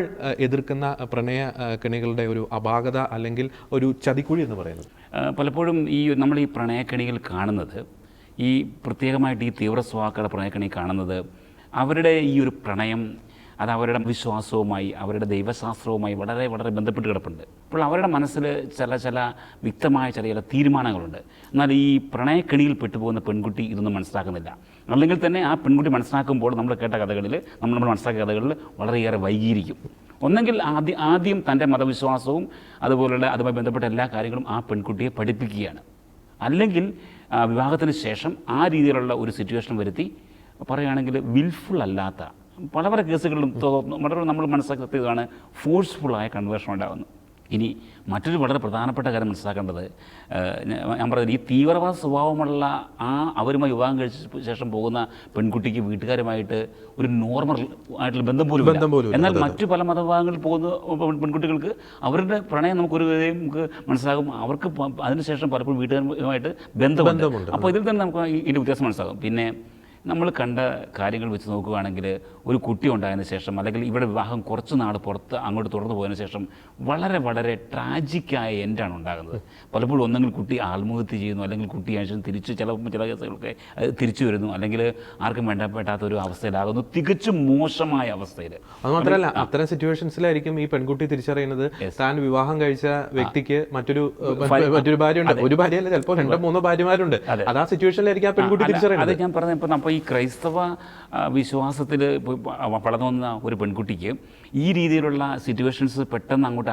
എതിർക്കുന്ന പ്രണയ കെണികളുടെ ഒരു അപാകത അല്ലെങ്കിൽ ഒരു ചതിക്കുഴി എന്ന് പറയുന്നത്. പലപ്പോഴും നമ്മൾ ഈ പ്രണയക്കെണികൾ കാണുന്നത്, ഈ പ്രത്യേകമായിട്ട് ഈ തീവ്ര സ്വഭാവക്കാരുടെ പ്രണയക്കെണി കാണുന്നത്, അവരുടെ ഈ ഒരു പ്രണയം അത് അവരുടെ വിശ്വാസവുമായി അവരുടെ ദൈവശാസ്ത്രവുമായി വളരെ വളരെ ബന്ധപ്പെട്ട് കിടപ്പുണ്ട്. അപ്പോൾ അവരുടെ മനസ്സിൽ ചില വ്യക്തമായ ചില തീരുമാനങ്ങളുണ്ട്. എന്നാൽ ഈ പ്രണയക്കെണിയിൽ പെട്ടുപോകുന്ന പെൺകുട്ടി ഇതൊന്നും മനസ്സിലാക്കുന്നില്ല. അല്ലെങ്കിൽ തന്നെ ആ പെൺകുട്ടി മനസ്സിലാക്കുമ്പോൾ നമ്മൾ കേട്ട കഥകളിൽ, നമ്മൾ മനസ്സിലാക്കിയ കഥകളിൽ വളരെയേറെ വൈകിയിരിക്കും. ഒന്നെങ്കിൽ ആദ്യം തൻ്റെ മതവിശ്വാസവും അതുപോലുള്ള അതുമായി ബന്ധപ്പെട്ട എല്ലാ കാര്യങ്ങളും ആ പെൺകുട്ടിയെ പഠിപ്പിക്കുകയാണ്. അല്ലെങ്കിൽ വിവാഹത്തിന് ശേഷം ആ രീതിയിലുള്ള ഒരു സിറ്റുവേഷൻ വരുത്തി പറയുകയാണെങ്കിൽ വിൽഫുൾ അല്ലാത്ത പല കേസുകളിലും നമ്മൾ മനസ്സിലാക്കിയതാണ് ഫോഴ്സ്ഫുള്ളായ കൺവേർഷൻ ഉണ്ടാകുന്നത്. ഇനി മറ്റൊരു വളരെ പ്രധാനപ്പെട്ട കാര്യം മനസ്സിലാക്കേണ്ടത്, ഞാൻ പറഞ്ഞത് ഈ തീവ്രവാദ സ്വഭാവമുള്ള അവരുമായി വിവാഹം കഴിച്ച ശേഷം പോകുന്ന പെൺകുട്ടിക്ക് വീട്ടുകാരുമായിട്ട് ഒരു നോർമൽ ആയിട്ടുള്ള ബന്ധം പോലും. എന്നാൽ മറ്റു പല മതവിഭാഗങ്ങളിൽ പോകുന്ന പെൺകുട്ടികൾക്ക് അവരുടെ പ്രണയം നമുക്ക് മനസ്സിലാകും. അവർക്ക് അതിനുശേഷം പലപ്പോഴും വീട്ടുകാരുമായിട്ട് ബന്ധമുണ്ട്. അപ്പോൾ ഇതിൽ തന്നെ നമുക്ക് ഇതിൻ്റെ വ്യത്യാസം മനസ്സിലാകും. പിന്നെ നമ്മൾ കണ്ട കാര്യങ്ങൾ വെച്ച് നോക്കുകയാണെങ്കിൽ, ഒരു കുട്ടി ഉണ്ടായതിനു ശേഷം അല്ലെങ്കിൽ ഇവിടെ വിവാഹം കുറച്ച് നാൾ പുറത്ത് അങ്ങോട്ട് തുടർന്ന് പോയതിനു ശേഷം വളരെ വളരെ ട്രാജിക്കായ എൻഡാണ് ഉണ്ടാകുന്നത്. പലപ്പോഴും ഒന്നെങ്കിൽ കുട്ടി ആത്മഹത്യ ചെയ്യുന്നു, അല്ലെങ്കിൽ കുട്ടി ആഴ്ച ചില കേസുകളൊക്കെ തിരിച്ചു വരുന്നു, അല്ലെങ്കിൽ ആർക്കും വേണ്ടപ്പെടാത്ത ഒരു അവസ്ഥയിലാകുന്നു, തികച്ചും മോശമായ അവസ്ഥയിൽ. അത് മാത്രമല്ല, അത്തരം സിറ്റുവേഷൻസിലായിരിക്കും ഈ പെൺകുട്ടി തിരിച്ചറിയുന്നത് താൻ വിവാഹം കഴിച്ച വ്യക്തിക്ക് മറ്റൊരു ഭാര്യയുണ്ട്. ഒരു ഭാര്യയല്ല, ചിലപ്പോൾ 2-3 ഭാര്യമാരുണ്ട്. അത് ആ സിറ്റുവേഷനിലായിരിക്കും ആ പെൺകുട്ടി തിരിച്ചറിയുന്നത്. അത് ഞാൻ പറഞ്ഞപ്പോൾ ഈ ക്രൈസ്തവ വിശ്വാസത്തിൽ വളർന്നു വന്ന ഒരു പെൺകുട്ടിക്ക് ഈ രീതിയിലുള്ള സിറ്റുവേഷൻസ് പെട്ടെന്ന് അങ്ങോട്ട്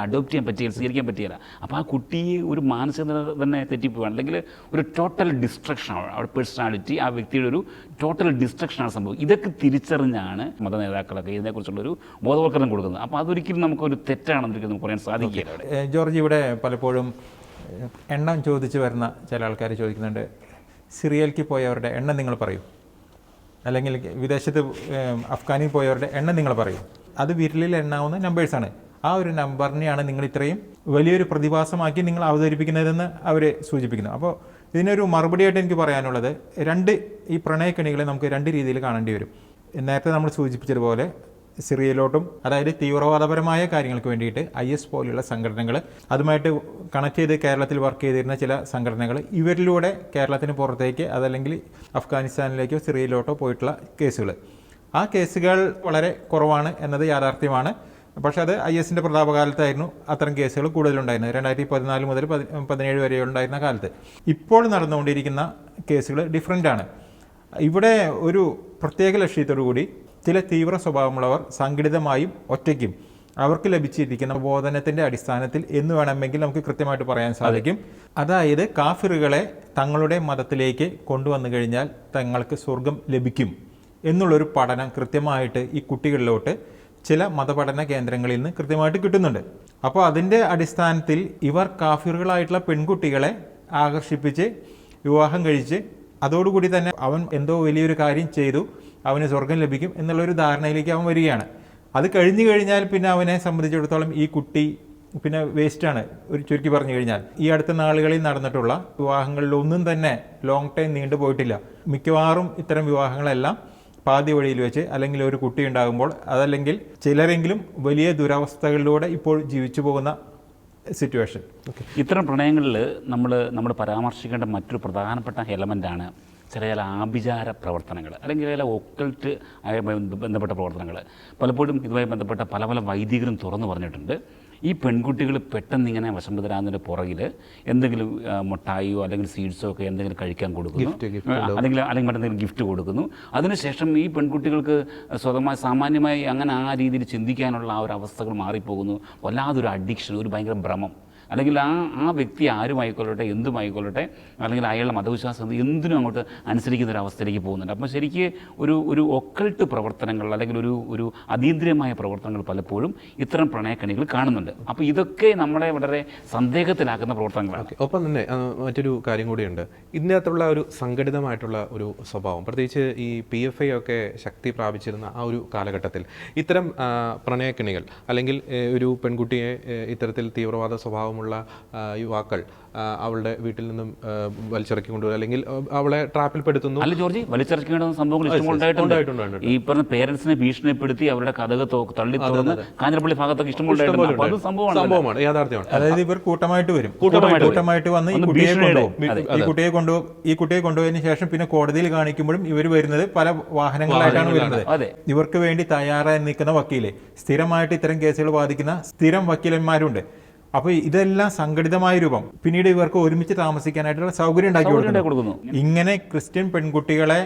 സ്വീകരിക്കാൻ പറ്റിയില്ല. അപ്പോൾ ആ കുട്ടിയെ ഒരു മാനസികത തന്നെ തെറ്റിപ്പോവാണ്, അല്ലെങ്കിൽ ഒരു ടോട്ടൽ ഡിസ്ട്രക്ഷനാണ് അവരുടെ പേഴ്സണാലിറ്റി, ആ വ്യക്തിയുടെ ഒരു ടോട്ടൽ ഡിസ്ട്രക്ഷനാണ് സംഭവം. ഇതൊക്കെ തിരിച്ചറിഞ്ഞാണ് മത നേതാക്കളൊക്കെ ഇതിനെക്കുറിച്ചുള്ളൊരു ബോധവൽക്കരണം കൊടുക്കുന്നത്. അപ്പോൾ അതൊരിക്കലും നമുക്കൊരു തെറ്റാണെന്ന് നമുക്ക് പറയാൻ സാധിക്കില്ല. ജോർജ്, ഇവിടെ പലപ്പോഴും എണ്ണം ചോദിച്ച് വരുന്ന ചില ആൾക്കാർ ചോദിക്കുന്നുണ്ട്, സിറിയയിലേക്ക് പോയവരുടെ എണ്ണം നിങ്ങൾ പറയൂ, അല്ലെങ്കിൽ വിദേശത്ത് അഫ്ഗാനിൽ പോയവരുടെ എണ്ണം നിങ്ങൾ പറയൂ. അത് വിരലിൽ എണ്ണാവുന്ന നമ്പേഴ്സാണ്. ആ ഒരു നമ്പറിനെയാണ് നിങ്ങൾ ഇത്രയും വലിയൊരു പ്രതിഭാസമാക്കി നിങ്ങൾ അവതരിപ്പിക്കുന്നതെന്ന് അവർ സൂചിപ്പിക്കുന്നു. അപ്പോൾ ഇതിനൊരു മറുപടിയായിട്ട് എനിക്ക് പറയാനുള്ളത്, ഈ പ്രണയക്കെണികളെ നമുക്ക് രണ്ട് രീതിയിൽ കാണേണ്ടി വരും. നേരത്തെ നമ്മൾ സൂചിപ്പിച്ചതുപോലെ സിറിയയിലോട്ടും, അതായത് തീവ്രവാദപരമായ കാര്യങ്ങൾക്ക് വേണ്ടിയിട്ട് IS പോലെയുള്ള സംഘടനകൾ, അതുമായിട്ട് കണക്ട് ചെയ്ത് കേരളത്തിൽ വർക്ക് ചെയ്തിരുന്ന ചില സംഘടനകൾ, ഇവരിലൂടെ കേരളത്തിന് പുറത്തേക്ക് അതല്ലെങ്കിൽ അഫ്ഗാനിസ്ഥാനിലേക്കോ സിറിയയിലോട്ടോ പോയിട്ടുള്ള കേസുകൾ, ആ കേസുകൾ വളരെ കുറവാണ് എന്നത് യാഥാർത്ഥ്യമാണ്. പക്ഷേ അത് ISന്റെ പ്രതാപകാലത്തായിരുന്നു അത്തരം കേസുകൾ കൂടുതലുണ്ടായിരുന്നത്. 2014 മുതൽ 2017 വരെ ഉണ്ടായിരുന്ന കാലത്ത്. ഇപ്പോൾ നടന്നുകൊണ്ടിരിക്കുന്ന കേസുകൾ ഡിഫറൻ്റ് ആണ്. ഇവിടെ ഒരു പ്രത്യേക ലക്ഷ്യത്തോടു കൂടി ചില തീവ്ര സ്വഭാവമുള്ളവർ സംഘടിതമായും ഒറ്റയ്ക്കും അവർക്ക് ലഭിച്ചിരിക്കുന്ന ബോധനത്തിൻ്റെ അടിസ്ഥാനത്തിൽ എന്ന് വേണമെങ്കിൽ നമുക്ക് കൃത്യമായിട്ട് പറയാൻ സാധിക്കും. അതായത് കാഫിറുകളെ തങ്ങളുടെ മതത്തിലേക്ക് കൊണ്ടുവന്നു കഴിഞ്ഞാൽ തങ്ങൾക്ക് സ്വർഗം ലഭിക്കും എന്നുള്ളൊരു പഠനം കൃത്യമായിട്ട് ഈ കുട്ടികളിലോട്ട് ചില മതപഠന കേന്ദ്രങ്ങളിൽ നിന്ന് കൃത്യമായിട്ട് കിട്ടുന്നുണ്ട്. അപ്പോൾ അതിൻ്റെ അടിസ്ഥാനത്തിൽ ഇവർ കാഫിറുകളായിട്ടുള്ള പെൺകുട്ടികളെ ആകർഷിപ്പിച്ച് വിവാഹം കഴിച്ച് അതോടുകൂടി തന്നെ അവൻ എന്തോ വലിയൊരു കാര്യം ചെയ്തു, അവന് സ്വർഗം ലഭിക്കും എന്നുള്ളൊരു ധാരണയിലേക്ക് അവൻ വരികയാണ്. അത് കഴിഞ്ഞു കഴിഞ്ഞാൽ പിന്നെ അവനെ സംബന്ധിച്ചിടത്തോളം ഈ കുട്ടി പിന്നെ വേസ്റ്റാണ്. ഒരു ചുരുക്കി പറഞ്ഞു കഴിഞ്ഞാൽ ഈ അടുത്ത നാളുകളിൽ നടന്നിട്ടുള്ള വിവാഹങ്ങളിലൊന്നും തന്നെ ലോങ് ടൈം നീണ്ടുപോയിട്ടില്ല. മിക്കവാറും ഇത്തരം വിവാഹങ്ങളെല്ലാം പാതി വഴിയിൽ വെച്ച് അല്ലെങ്കിൽ ഒരു കുട്ടി ഉണ്ടാകുമ്പോൾ, അതല്ലെങ്കിൽ ചിലരെങ്കിലും വലിയ ദുരവസ്ഥകളിലൂടെ ഇപ്പോൾ ജീവിച്ചു പോകുന്ന സിറ്റുവേഷൻ. ഇത്തരം പ്രണയങ്ങളിൽ നമ്മൾ പരാമർശിക്കേണ്ട മറ്റൊരു പ്രധാനപ്പെട്ട എലമെൻ്റാണ് ചില ആഭിചാര പ്രവർത്തനങ്ങൾ, അല്ലെങ്കിൽ ചില ഒക്കൾട്ട് ആയ ബന്ധപ്പെട്ട പ്രവർത്തനങ്ങൾ. പലപ്പോഴും ഇതുമായി ബന്ധപ്പെട്ട പല വൈദികരും തുറന്നു പറഞ്ഞിട്ടുണ്ട്, ഈ പെൺകുട്ടികൾ പെട്ടെന്ന് ഇങ്ങനെ വശംബദ്ധരാകുന്നതിൻ്റെ പുറകിൽ എന്തെങ്കിലും മുട്ടായിയോ അല്ലെങ്കിൽ സീഡ്സോ ഒക്കെ എന്തെങ്കിലും കഴിക്കാൻ കൊടുക്കുന്നു, അല്ലെങ്കിൽ മറ്റെന്തെങ്കിലും ഗിഫ്റ്റ് കൊടുക്കുന്നു. അതിനുശേഷം ഈ പെൺകുട്ടികൾക്ക് സ്വതമായി സാമാന്യമായി അങ്ങനെ ആ രീതിയിൽ ചിന്തിക്കാനുള്ള ആ ഒരു അവസ്ഥകൾ മാറിപ്പോകുന്നു. വല്ലാതൊരു അഡിക്ഷൻ, ഒരു ഭയങ്കര ഭ്രമം, അല്ലെങ്കിൽ ആ വ്യക്തി ആരുമായിക്കൊള്ളട്ടെ എന്തുമായിക്കൊള്ളട്ടെ, അല്ലെങ്കിൽ അയാളുടെ മതവിശ്വാസം എന്തിനും അങ്ങോട്ട് അനുസരിക്കുന്ന ഒരു അവസ്ഥയിലേക്ക് പോകുന്നുണ്ട്. അപ്പോൾ ശരിക്ക് ഒരു ഒക്കൾട്ട് പ്രവർത്തനങ്ങൾ അല്ലെങ്കിൽ ഒരു അതീന്ദ്രിയമായ പ്രവർത്തനങ്ങൾ പലപ്പോഴും ഇത്തരം പ്രണയക്കണികൾ കാണുന്നുണ്ട്. അപ്പോൾ ഇതൊക്കെ നമ്മളെ വളരെ സന്ദേഹത്തിലാക്കുന്ന പ്രവർത്തനങ്ങളാണ്. ഒപ്പം തന്നെ മറ്റൊരു കാര്യം കൂടിയുണ്ട്, ഇതിനകത്തുള്ള ഒരു സംഘടിതമായിട്ടുള്ള ഒരു സ്വഭാവം, പ്രത്യേകിച്ച് ഈ PFI ഒക്കെ ശക്തി പ്രാപിച്ചിരുന്ന ആ ഒരു കാലഘട്ടത്തിൽ ഇത്തരം പ്രണയക്കണികൾ അല്ലെങ്കിൽ ഒരു പെൺകുട്ടിയെ ഇത്തരത്തിൽ തീവ്രവാദ സ്വഭാവമുള്ള യുവാക്കൾ അവളുടെ വീട്ടിൽ നിന്നും വലിച്ചിറക്കി കൊണ്ടുവരും, അല്ലെങ്കിൽ അവളെ ട്രാപ്പിൽപ്പെടുത്തുന്നു. അല്ല ജോർജി, വലിച്ചിറക്കേണ്ട സംഭവങ്ങൾ ഇഷ്ടമുണ്ടായിട്ടുണ്ട്. ഈ പറഞ്ഞ പേരൻസിനെ ഭീഷണിപ്പെടുത്തി അവരുടെ കഥകൾ തള്ളി തുറന്ന് കാഞ്ഞിരപ്പള്ളി ഭാഗത്തൊക്കെ ഇഷ്ടമുണ്ടായിട്ടുണ്ട്. സംഭവമാണ്, യാഥാർത്ഥ്യമാണ്. അതായത് ഇവർ കൂട്ടമായിട്ട് വന്ന് ഈ കുട്ടിയെ കൊണ്ടുപോയതിനു ശേഷം പിന്നെ കോടതിയിൽ കാണിക്കുമ്പോഴും ഇവർ വരുന്നത് പല വാഹനങ്ങളായിട്ടാണ് വരുന്നത്. ഇവർക്ക് വേണ്ടി തയ്യാറായി നിൽക്കുന്ന വക്കീല്, സ്ഥിരമായിട്ട് ഇത്തരം കേസുകൾ വാദിക്കുന്ന സ്ഥിരം വക്കീലന്മാരുണ്ട്. അപ്പോൾ ഇതെല്ലാം സംഘടിതമായ രൂപം. പിന്നീട് ഇവർക്ക് ഒരുമിച്ച് താമസിക്കാനായിട്ടുള്ള സൗകര്യം ഉണ്ടാക്കി കൊടുക്കുന്നു. ഇങ്ങനെ ക്രിസ്ത്യൻ പെൺകുട്ടികളെ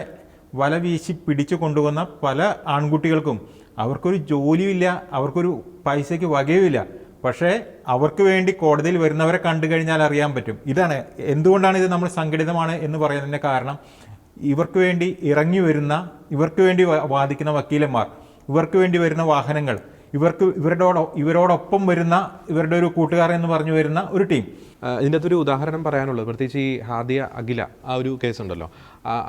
വല വീശി പിടിച്ചു കൊണ്ടുവന്ന പല ആൺകുട്ടികൾക്കും അവർക്കൊരു ജോലിയില്ല, അവർക്കൊരു പൈസയ്ക്ക് വകയുമില്ല. പക്ഷേ അവർക്ക് വേണ്ടി കോടതിയിൽ വരുന്നവരെ കണ്ടു കഴിഞ്ഞാൽ അറിയാൻ പറ്റും. ഇതാണ് എന്തുകൊണ്ടാണ് ഇത് നമ്മൾ സംഘടിതമാണ് എന്ന് പറയുന്നതിൻ്റെ കാരണം. ഇവർക്ക് വേണ്ടി ഇറങ്ങി വരുന്ന, ഇവർക്ക് വേണ്ടി വാദിക്കുന്ന വക്കീലന്മാർ, ഇവർക്ക് വേണ്ടി വരുന്ന വാഹനങ്ങൾ, ഇവരോടൊപ്പം വരുന്ന ഇവരുടെ ഒരു കൂട്ടുകാരൻ എന്ന് പറഞ്ഞു വരുന്ന ഒരു ടീം. ഇതിൻ്റെ അകത്തൊരു ഉദാഹരണം പറയാനുള്ളത്, പ്രത്യേകിച്ച് ഈ ഹാദിയ അഖില ആ ഒരു കേസുണ്ടല്ലോ,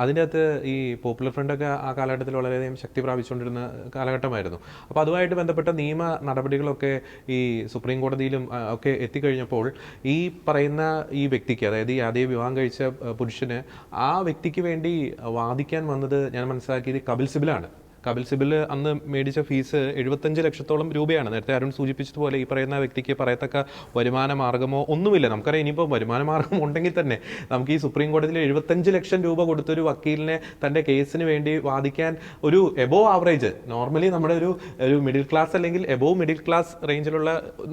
അതിൻ്റെ അകത്ത് ഈ പോപ്പുലർ ഫ്രണ്ടൊക്കെ ആ കാലഘട്ടത്തിൽ വളരെയധികം ശക്തി പ്രാപിച്ചുകൊണ്ടിരുന്ന കാലഘട്ടമായിരുന്നു. അപ്പോൾ അതുമായിട്ട് ബന്ധപ്പെട്ട നിയമ നടപടികളൊക്കെ ഈ സുപ്രീം കോടതിയിലും ഒക്കെ എത്തിക്കഴിഞ്ഞപ്പോൾ ഈ പറയുന്ന ഈ വ്യക്തിക്ക്, അതായത് ഈ ഹാദിയെ വിവാഹം കഴിച്ച പുരുഷന്, ആ വ്യക്തിക്ക് വേണ്ടി വാദിക്കാൻ വന്നത് ഞാൻ മനസ്സിലാക്കിയത് കപിൽ സിബലാണ്. കപിൽ സിബൽ അന്ന് മേടിച്ച ഫീസ് 75 ലക്ഷത്തോളം രൂപയാണ്. നേരത്തെ അരുൺ സൂചിപ്പിച്ചതുപോലെ ഈ പറയുന്ന വ്യക്തിക്ക് പറയത്തക്ക വരുമാന മാർഗ്ഗമോ ഒന്നുമില്ല. നമുക്കറിയാം, ഇനിയിപ്പോൾ വരുമാന മാർഗ്ഗം ഉണ്ടെങ്കിൽ തന്നെ നമുക്ക് ഈ സുപ്രീം കോടതിയിൽ 75 ലക്ഷം രൂപ കൊടുത്തൊരു വക്കീലിനെ തൻ്റെ കേസിന് വേണ്ടി വാദിക്കാൻ ഒരു എബോവ് ആവറേജ്, നോർമലി നമ്മുടെ ഒരു മിഡിൽ ക്ലാസ് അല്ലെങ്കിൽ എബോവ് മിഡിൽ ക്ലാസ് റേഞ്ചിലുള്ള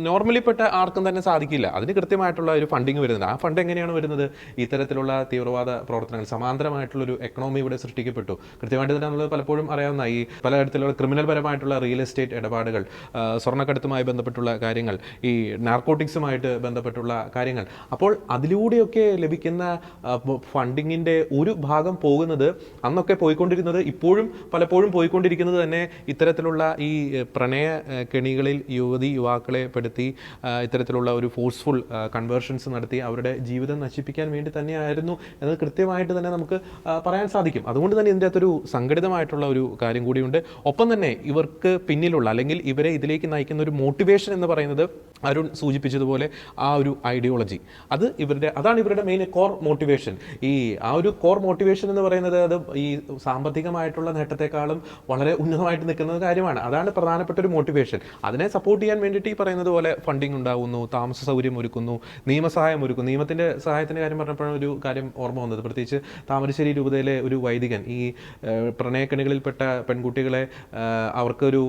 നോർമലി പെട്ട ആർക്കും തന്നെ സാധിക്കില്ല. അതിന് കൃത്യമായിട്ടുള്ള ഒരു ഫണ്ടിങ് വരുന്നുണ്ട്. ആ ഫണ്ട് എങ്ങനെയാണ് വരുന്നത്? ഇത്തരത്തിലുള്ള തീവ്രവാദ പ്രവർത്തനങ്ങൾ, സമാന്തരമായിട്ടുള്ളൊരു എക്കണോമി ഇവിടെ സൃഷ്ടിക്കപ്പെട്ടു. കൃത്യമായിട്ട് തന്നെ നമ്മൾ പലപ്പോഴും അറിയാവുന്ന ഈ പലതരത്തിലുള്ള ക്രിമിനൽ പരമായിട്ടുള്ള റിയൽ എസ്റ്റേറ്റ് ഇടപാടുകൾ, സ്വർണ്ണക്കടത്തുമായി ബന്ധപ്പെട്ടുള്ള കാര്യങ്ങൾ, ഈ നാർക്കോട്ടിക്സുമായിട്ട് ബന്ധപ്പെട്ടുള്ള കാര്യങ്ങൾ. അപ്പോൾ അതിലൂടെയൊക്കെ ലഭിക്കുന്ന ഫണ്ടിങ്ങിൻ്റെ ഒരു ഭാഗം പോകുന്നത്, അന്നൊക്കെ പോയിക്കൊണ്ടിരുന്നത്, ഇപ്പോഴും പലപ്പോഴും പോയിക്കൊണ്ടിരിക്കുന്നത് തന്നെ ഇത്തരത്തിലുള്ള ഈ പ്രണയ കെണികളിൽ യുവാക്കളെ പെടുത്തി ഇത്തരത്തിലുള്ള ഒരു ഫോഴ്സ്ഫുൾ കൺവേർഷൻസ് നടത്തി അവരുടെ ജീവിതം നശിപ്പിക്കാൻ വേണ്ടി തന്നെയായിരുന്നു എന്ന് കൃത്യമായിട്ട് തന്നെ നമുക്ക് പറയാൻ സാധിക്കും. അതുകൊണ്ട് തന്നെ ഇതിൻ്റെ അകത്തൊരു സംഘടിതമായിട്ടുള്ള ഒരു കാര്യം കൂടിയുണ്ട്. ഒപ്പം തന്നെ ഇവർക്ക് പിന്നിലുള്ള അല്ലെങ്കിൽ ഇവരെ ഇതിലേക്ക് നയിക്കുന്ന ഒരു മോട്ടിവേഷൻ എന്ന് പറയുന്നത് അരുൺ സൂചിപ്പിച്ചതുപോലെ ആ ഒരു ഐഡിയോളജി, അതാണ് ഇവരുടെ മെയിൻ കോർ മോട്ടിവേഷൻ. ആ ഒരു കോർ മോട്ടിവേഷൻ എന്ന് പറയുന്നത് അത് ഈ സാമ്പത്തികമായിട്ടുള്ള നേട്ടത്തെക്കാളും വളരെ ഉന്നതമായിട്ട് നിൽക്കുന്ന കാര്യമാണ്. അതാണ് പ്രധാനപ്പെട്ട ഒരു മോട്ടിവേഷൻ. അതിനെ സപ്പോർട്ട് ചെയ്യാൻ വേണ്ടിയിട്ട് ഈ പറയുന്നത് പോലെ ഫണ്ടിങ് ഉണ്ടാകുന്നു, താമസ സൗകര്യം ഒരുക്കുന്നു, നിയമസഹായം ഒരുക്കുന്നു. നിയമത്തിൻ്റെ സഹായത്തിൻ്റെ കാര്യം പറഞ്ഞപ്പോഴാണ് ഒരു കാര്യം ഓർമ്മ വന്നത്. പ്രത്യേകിച്ച് താമരശ്ശേരി രൂപതയിലെ ഒരു വൈദികൻ ഈ പ്രണയക്കണികളിൽപ്പെട്ട പെൺകുട്ടികളെ അവർക്കൊരു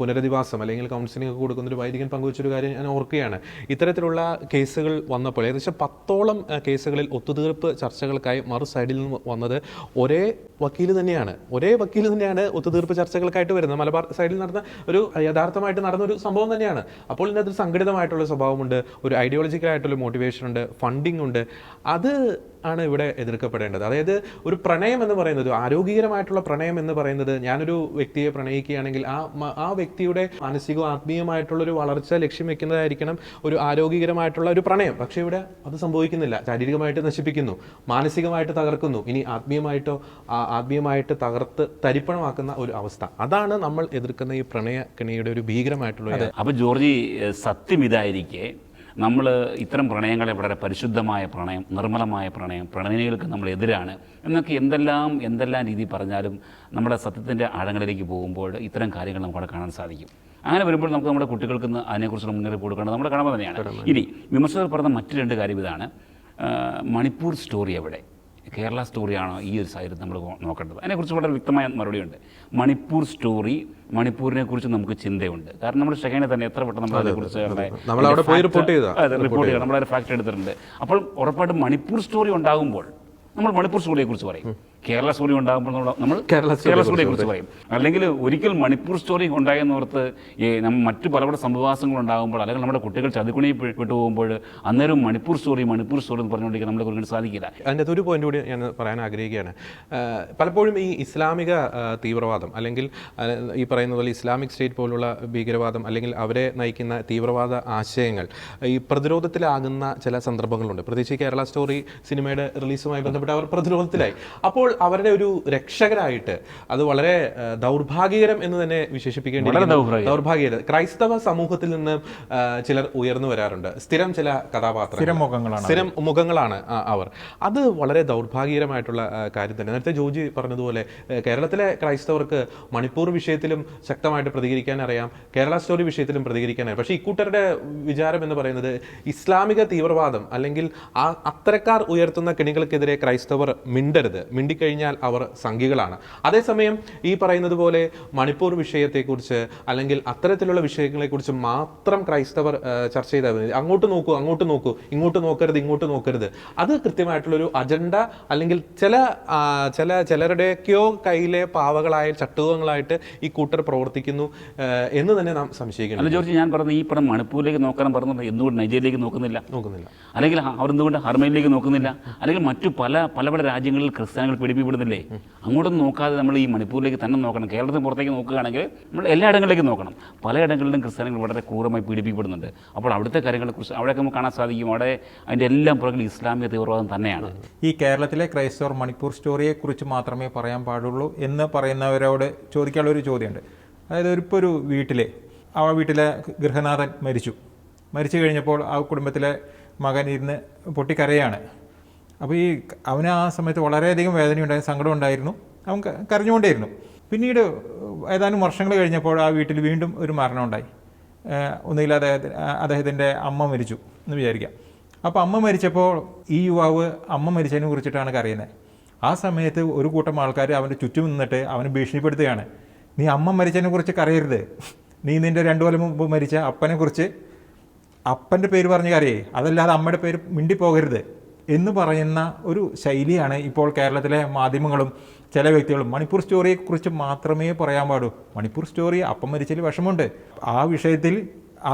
പുനരധിവാസം അല്ലെങ്കിൽ കൗൺസിലിംഗ് ഒക്കെ കൊടുക്കുന്ന ഒരു വൈദികൻ പങ്കുവച്ചൊരു കാര്യം ഞാൻ ഓർക്കുകയാണ്. ഇത്തരത്തിലുള്ള കേസുകൾ വന്നപ്പോൾ ഏകദേശം 10ഓളം കേസുകളിൽ ഒത്തുതീർപ്പ് ചർച്ചകൾക്കായി മറു സൈഡിൽ നിന്ന് വന്നത് ഒരേ വക്കീൽ തന്നെയാണ് ഒത്തുതീർപ്പ് ചർച്ചകൾക്കായിട്ട് വരുന്നത്. മലബാർ സൈഡിൽ നടന്ന ഒരു യഥാർത്ഥമായിട്ട് നടന്ന ഒരു സംഭവം തന്നെയാണ്. അപ്പോൾ ഇതിനകത്ത് സംഘടിതമായിട്ടുള്ള സ്വഭാവമുണ്ട്, ഒരു ഐഡിയോളജിക്കലായിട്ടുള്ള മോട്ടിവേഷൻ ഉണ്ട്, ഫണ്ടിങ് ഉണ്ട്. അത് ആണ് ഇവിടെ എതിർക്കപ്പെടേണ്ടത്. അതായത് ഒരു പ്രണയം എന്ന് പറയുന്നത്, ആരോഗ്യകരമായിട്ടുള്ള പ്രണയം എന്ന് പറയുന്നത്, ഞാനൊരു വ്യക്തിയെ പ്രണയിക്കുകയാണെങ്കിൽ ആ വ്യക്തിയുടെ മാനസികവും ആത്മീയമായിട്ടുള്ള ഒരു വളർച്ച ലക്ഷ്യം വെക്കുന്നതായിരിക്കണം ഒരു ആരോഗ്യകരമായിട്ടുള്ള ഒരു പ്രണയം. പക്ഷേ ഇവിടെ അത് സംഭവിക്കുന്നില്ല. ശാരീരികമായിട്ട് നശിപ്പിക്കുന്നു, മാനസികമായിട്ട് തകർക്കുന്നു, ഇനി ആത്മീയമായിട്ട് തകർത്ത് തരിപ്പണമാക്കുന്ന ഒരു അവസ്ഥ. അതാണ് നമ്മൾ എതിർക്കുന്ന ഈ പ്രണയ കെണിയുടെ ഒരു ഭീകരമായിട്ടുള്ള. അപ്പോൾ ജോർജി, സത്യം ഇതായിരിക്കെ നമ്മൾ ഇത്തരം പ്രണയങ്ങളെ വളരെ പരിശുദ്ധമായ പ്രണയം, നിർമ്മലമായ പ്രണയം, പ്രണയികൾക്ക് നമ്മൾ എതിരാണ് എന്നൊക്കെ എന്തെല്ലാം രീതി പറഞ്ഞാലും നമ്മുടെ സത്യത്തിൻ്റെ ആഴങ്ങളിലേക്ക് പോകുമ്പോൾ ഇത്തരം കാര്യങ്ങൾ നമുക്കവിടെ കാണാൻ സാധിക്കും. അങ്ങനെ വരുമ്പോൾ നമുക്ക് നമ്മുടെ കുട്ടികൾക്ക് അതിനെക്കുറിച്ചുള്ള മുന്നറിയിപ്പ് കൊടുക്കേണ്ടത് നമ്മുടെ കടമ തന്നെയാണ്. ഇനി വിമർശകർ പറഞ്ഞ മറ്റു രണ്ട് കാര്യം ഇതാണ്. മണിപ്പൂർ സ്റ്റോറി എവിടെ? കേരള സ്റ്റോറിയാണോ ഈ ഒരു സൈഡ് നമ്മൾ നോക്കേണ്ടത്? അതിനെക്കുറിച്ച് വളരെ വ്യക്തമായ മറുപടിയുണ്ട്. മണിപ്പൂർ സ്റ്റോറി, മണിപ്പൂരിനെ കുറിച്ച് നമുക്ക് ചിന്തയുണ്ട്. കാരണം നമ്മൾ ഷെഹൈനെ തന്നെ എത്ര പെട്ടെന്ന് നമ്മൾ അതിനെക്കുറിച്ച് റിപ്പോർട്ട് ചെയ്യണം, നമ്മളൊരു ഫാക്ട് എടുത്തിട്ടുണ്ട്. അപ്പോൾ ഉറപ്പായിട്ടും മണിപ്പൂർ സ്റ്റോറി ഉണ്ടാകുമ്പോൾ നമ്മൾ മണിപ്പൂർ സ്റ്റോറിയെ കുറിച്ച് പറയും. കേരള സ്റ്റോറി ഉണ്ടാകുമ്പോൾ നമ്മൾ കേരള സ്റ്റോറിയെ കുറിച്ച് പറയും. അല്ലെങ്കിൽ ഒരിക്കൽ മണിപ്പൂർ സ്റ്റോറി ഉണ്ടായെന്നോർത്ത് നമ്മൾ മറ്റു പല സംഭവാസങ്ങൾ ഉണ്ടാകുമ്പോൾ അല്ലെങ്കിൽ നമ്മുടെ കുട്ടികൾ ചതുക്കുണിയിൽ പെട്ടുപോകുമ്പോൾ അന്നേരം മണിപ്പൂർ സ്റ്റോറി എന്ന് പറഞ്ഞുകൊണ്ടിരിക്കാൻ നമ്മളെ കുറിച്ച് സാധിക്കില്ല. അതിൻ്റെ ഒരു പോയിന്റ് കൂടി ഞാൻ പറയാൻ ആഗ്രഹിക്കുകയാണ്. പലപ്പോഴും ഈ ഇസ്ലാമിക തീവ്രവാദം അല്ലെങ്കിൽ ഈ പറയുന്ന പോലെ ഇസ്ലാമിക് സ്റ്റേറ്റ് പോലുള്ള ഭീകരവാദം അല്ലെങ്കിൽ അവരെ നയിക്കുന്ന തീവ്രവാദ ആശയങ്ങൾ ഈ പ്രതിരോധത്തിലാകുന്ന ചില സന്ദർഭങ്ങളുണ്ട്. പ്രത്യേകിച്ച് കേരള സ്റ്റോറി സിനിമയുടെ റിലീസുമായി ബന്ധപ്പെട്ട് അവർ പ്രതിരോധത്തിലായി. അപ്പോൾ അവരുടെ ഒരു രക്ഷകരായിട്ട് അത് വളരെ ദൗർഭാഗ്യകരം എന്ന് തന്നെ വിശേഷിപ്പിക്കേണ്ടി. ദൗർഭാഗ്യകരം. ക്രൈസ്തവ സമൂഹത്തിൽ നിന്ന് ചിലർ ഉയർന്നു വരാറുണ്ട്. സ്ഥിരം ചില കഥാപാത്രങ്ങൾ, സ്ഥിരം മുഖങ്ങളാണ് അവർ. അത് വളരെ ദൗർഭാഗ്യകരമായിട്ടുള്ള കാര്യം തന്നെ. നേരത്തെ ജോജി പറഞ്ഞതുപോലെ കേരളത്തിലെ ക്രൈസ്തവർക്ക് മണിപ്പൂർ വിഷയത്തിലും ശക്തമായിട്ട് പ്രതികരിക്കാൻ അറിയാം, കേരള സ്റ്റോറി വിഷയത്തിലും പ്രതികരിക്കാൻ അറിയാം. പക്ഷേ ഇക്കൂട്ടരുടെ വിചാരം എന്ന് പറയുന്നത് ഇസ്ലാമിക തീവ്രവാദം അല്ലെങ്കിൽ അത്തരക്കാർ ഉയർത്തുന്ന കെണികൾക്കെതിരെ ക്രൈസ്തവർ മിണ്ടരുത്, മിണ്ടിക്കഴിഞ്ഞാൽ അവർ സംഘികളാണ്. അതേസമയം ഈ പറയുന്നത് പോലെ മണിപ്പൂർ വിഷയത്തെക്കുറിച്ച് അല്ലെങ്കിൽ അത്തരത്തിലുള്ള വിഷയങ്ങളെക്കുറിച്ച് മാത്രം ക്രൈസ്തവർ ചർച്ച ചെയ്താൽ മതി. അങ്ങോട്ട് നോക്കൂ, ഇങ്ങോട്ട് നോക്കരുത്. അത് കൃത്യമായിട്ടുള്ളൊരു അജണ്ട അല്ലെങ്കിൽ ചിലരുടെയൊക്കെയോ കയ്യിലെ പാവകളായ ചട്ടുകങ്ങളായിട്ട് ഈ കൂട്ടർ പ്രവർത്തിക്കുന്നു എന്ന് തന്നെ നാം സംശയിക്കണം. ജോർജ്, ഞാൻ പറഞ്ഞ ഈ പടം മണിപ്പൂരിലേക്ക് നോക്കാൻ പറഞ്ഞത് എന്തുകൊണ്ട് നൈജീരിയയിലേക്ക് നോക്കുന്നില്ല, അല്ലെങ്കിൽ അവർ എന്തുകൊണ്ട് ഹർമയിലേക്ക് നോക്കുന്നില്ല, അല്ലെങ്കിൽ മറ്റു പല രാജ്യങ്ങളിൽ ക്രിസ്ത്യാനികൾ പീഡിപ്പിക്കപ്പെടുന്നില്ലേ? അങ്ങോട്ടൊന്നും നോക്കാതെ നമ്മൾ ഈ മണിപ്പൂരിലേക്ക് തന്നെ നോക്കണം. കേരളത്തിന് പുറത്തേക്ക് നോക്കുകയാണെങ്കിൽ നമ്മൾ എല്ലായിടങ്ങളിലേക്കും നോക്കണം. പലയിടങ്ങളിലും ക്രിസ്ത്യാനികൾ വളരെ ക്രൂരമായി പീഡിപ്പിക്കപ്പെടുന്നുണ്ട്. അപ്പോൾ അവിടുത്തെ കാര്യങ്ങളെക്കുറിച്ച് അവിടെയൊക്കെ നമുക്ക് കാണാൻ സാധിക്കും. അവിടെ അതിൻ്റെ എല്ലാം പുറകിൽ ഇസ്ലാമിക തീവ്രവാദം തന്നെയാണ്. ഈ കേരളത്തിലെ ക്രൈസ്തവർ മണിപ്പൂർ സ്റ്റോറിയെക്കുറിച്ച് മാത്രമേ പറയാൻ പാടുള്ളൂ എന്ന് പറയുന്നവരോട് ചോദിക്കാനുള്ളൊരു ചോദ്യമുണ്ട്. അതായത് ഇപ്പോൾ ഒരു വീട്ടിലെ ഗൃഹനാഥൻ മരിച്ചു കഴിഞ്ഞപ്പോൾ ആ കുടുംബത്തിലെ മകൻ ഇരുന്ന് പൊട്ടിക്കരയാണ്. അപ്പോൾ അവന് ആ സമയത്ത് വളരെയധികം വേദനയുണ്ടായിരുന്നു, സങ്കടം ഉണ്ടായിരുന്നു, അവൻ കരഞ്ഞുകൊണ്ടേയിരുന്നു. പിന്നീട് ഏതാനും വർഷങ്ങൾ കഴിഞ്ഞപ്പോൾ ആ വീട്ടിൽ വീണ്ടും ഒരു മരണമുണ്ടായി. ഒന്നുകിൽ അദ്ദേഹത്തിൻ്റെ അമ്മ മരിച്ചു എന്ന് വിചാരിക്കാം. അപ്പോൾ അമ്മ മരിച്ചപ്പോൾ ഈ യുവാവ് അമ്മ മരിച്ചതിനെ കുറിച്ചിട്ടാണ് കരയുന്നത്. ആ സമയത്ത് ഒരു കൂട്ടം ആൾക്കാർ അവൻ്റെ ചുറ്റും നിന്നിട്ട് അവനെ ഭീഷണിപ്പെടുത്തുകയാണ്. നീ അമ്മ മരിച്ചതിനെ കുറിച്ച് കരയരുത്, നീ നിൻ്റെ 2 കൊല്ലം മുമ്പ് മരിച്ച അപ്പനെ കുറിച്ച് അപ്പൻ്റെ പേര് പറഞ്ഞ് കരയേ, അതല്ലാതെ അമ്മയുടെ പേര് മിണ്ടിപ്പോകരുത് എന്ന് പറയുന്ന ഒരു ശൈലിയാണ് ഇപ്പോൾ കേരളത്തിലെ മാധ്യമങ്ങളും ചില വ്യക്തികളും. മണിപ്പൂർ സ്റ്റോറിയെക്കുറിച്ച് മാത്രമേ പറയാൻ പാടൂ. മണിപ്പൂർ സ്റ്റോറി അപ്പം മരിച്ചതിൽ വിഷമമുണ്ട്, ആ വിഷയത്തിൽ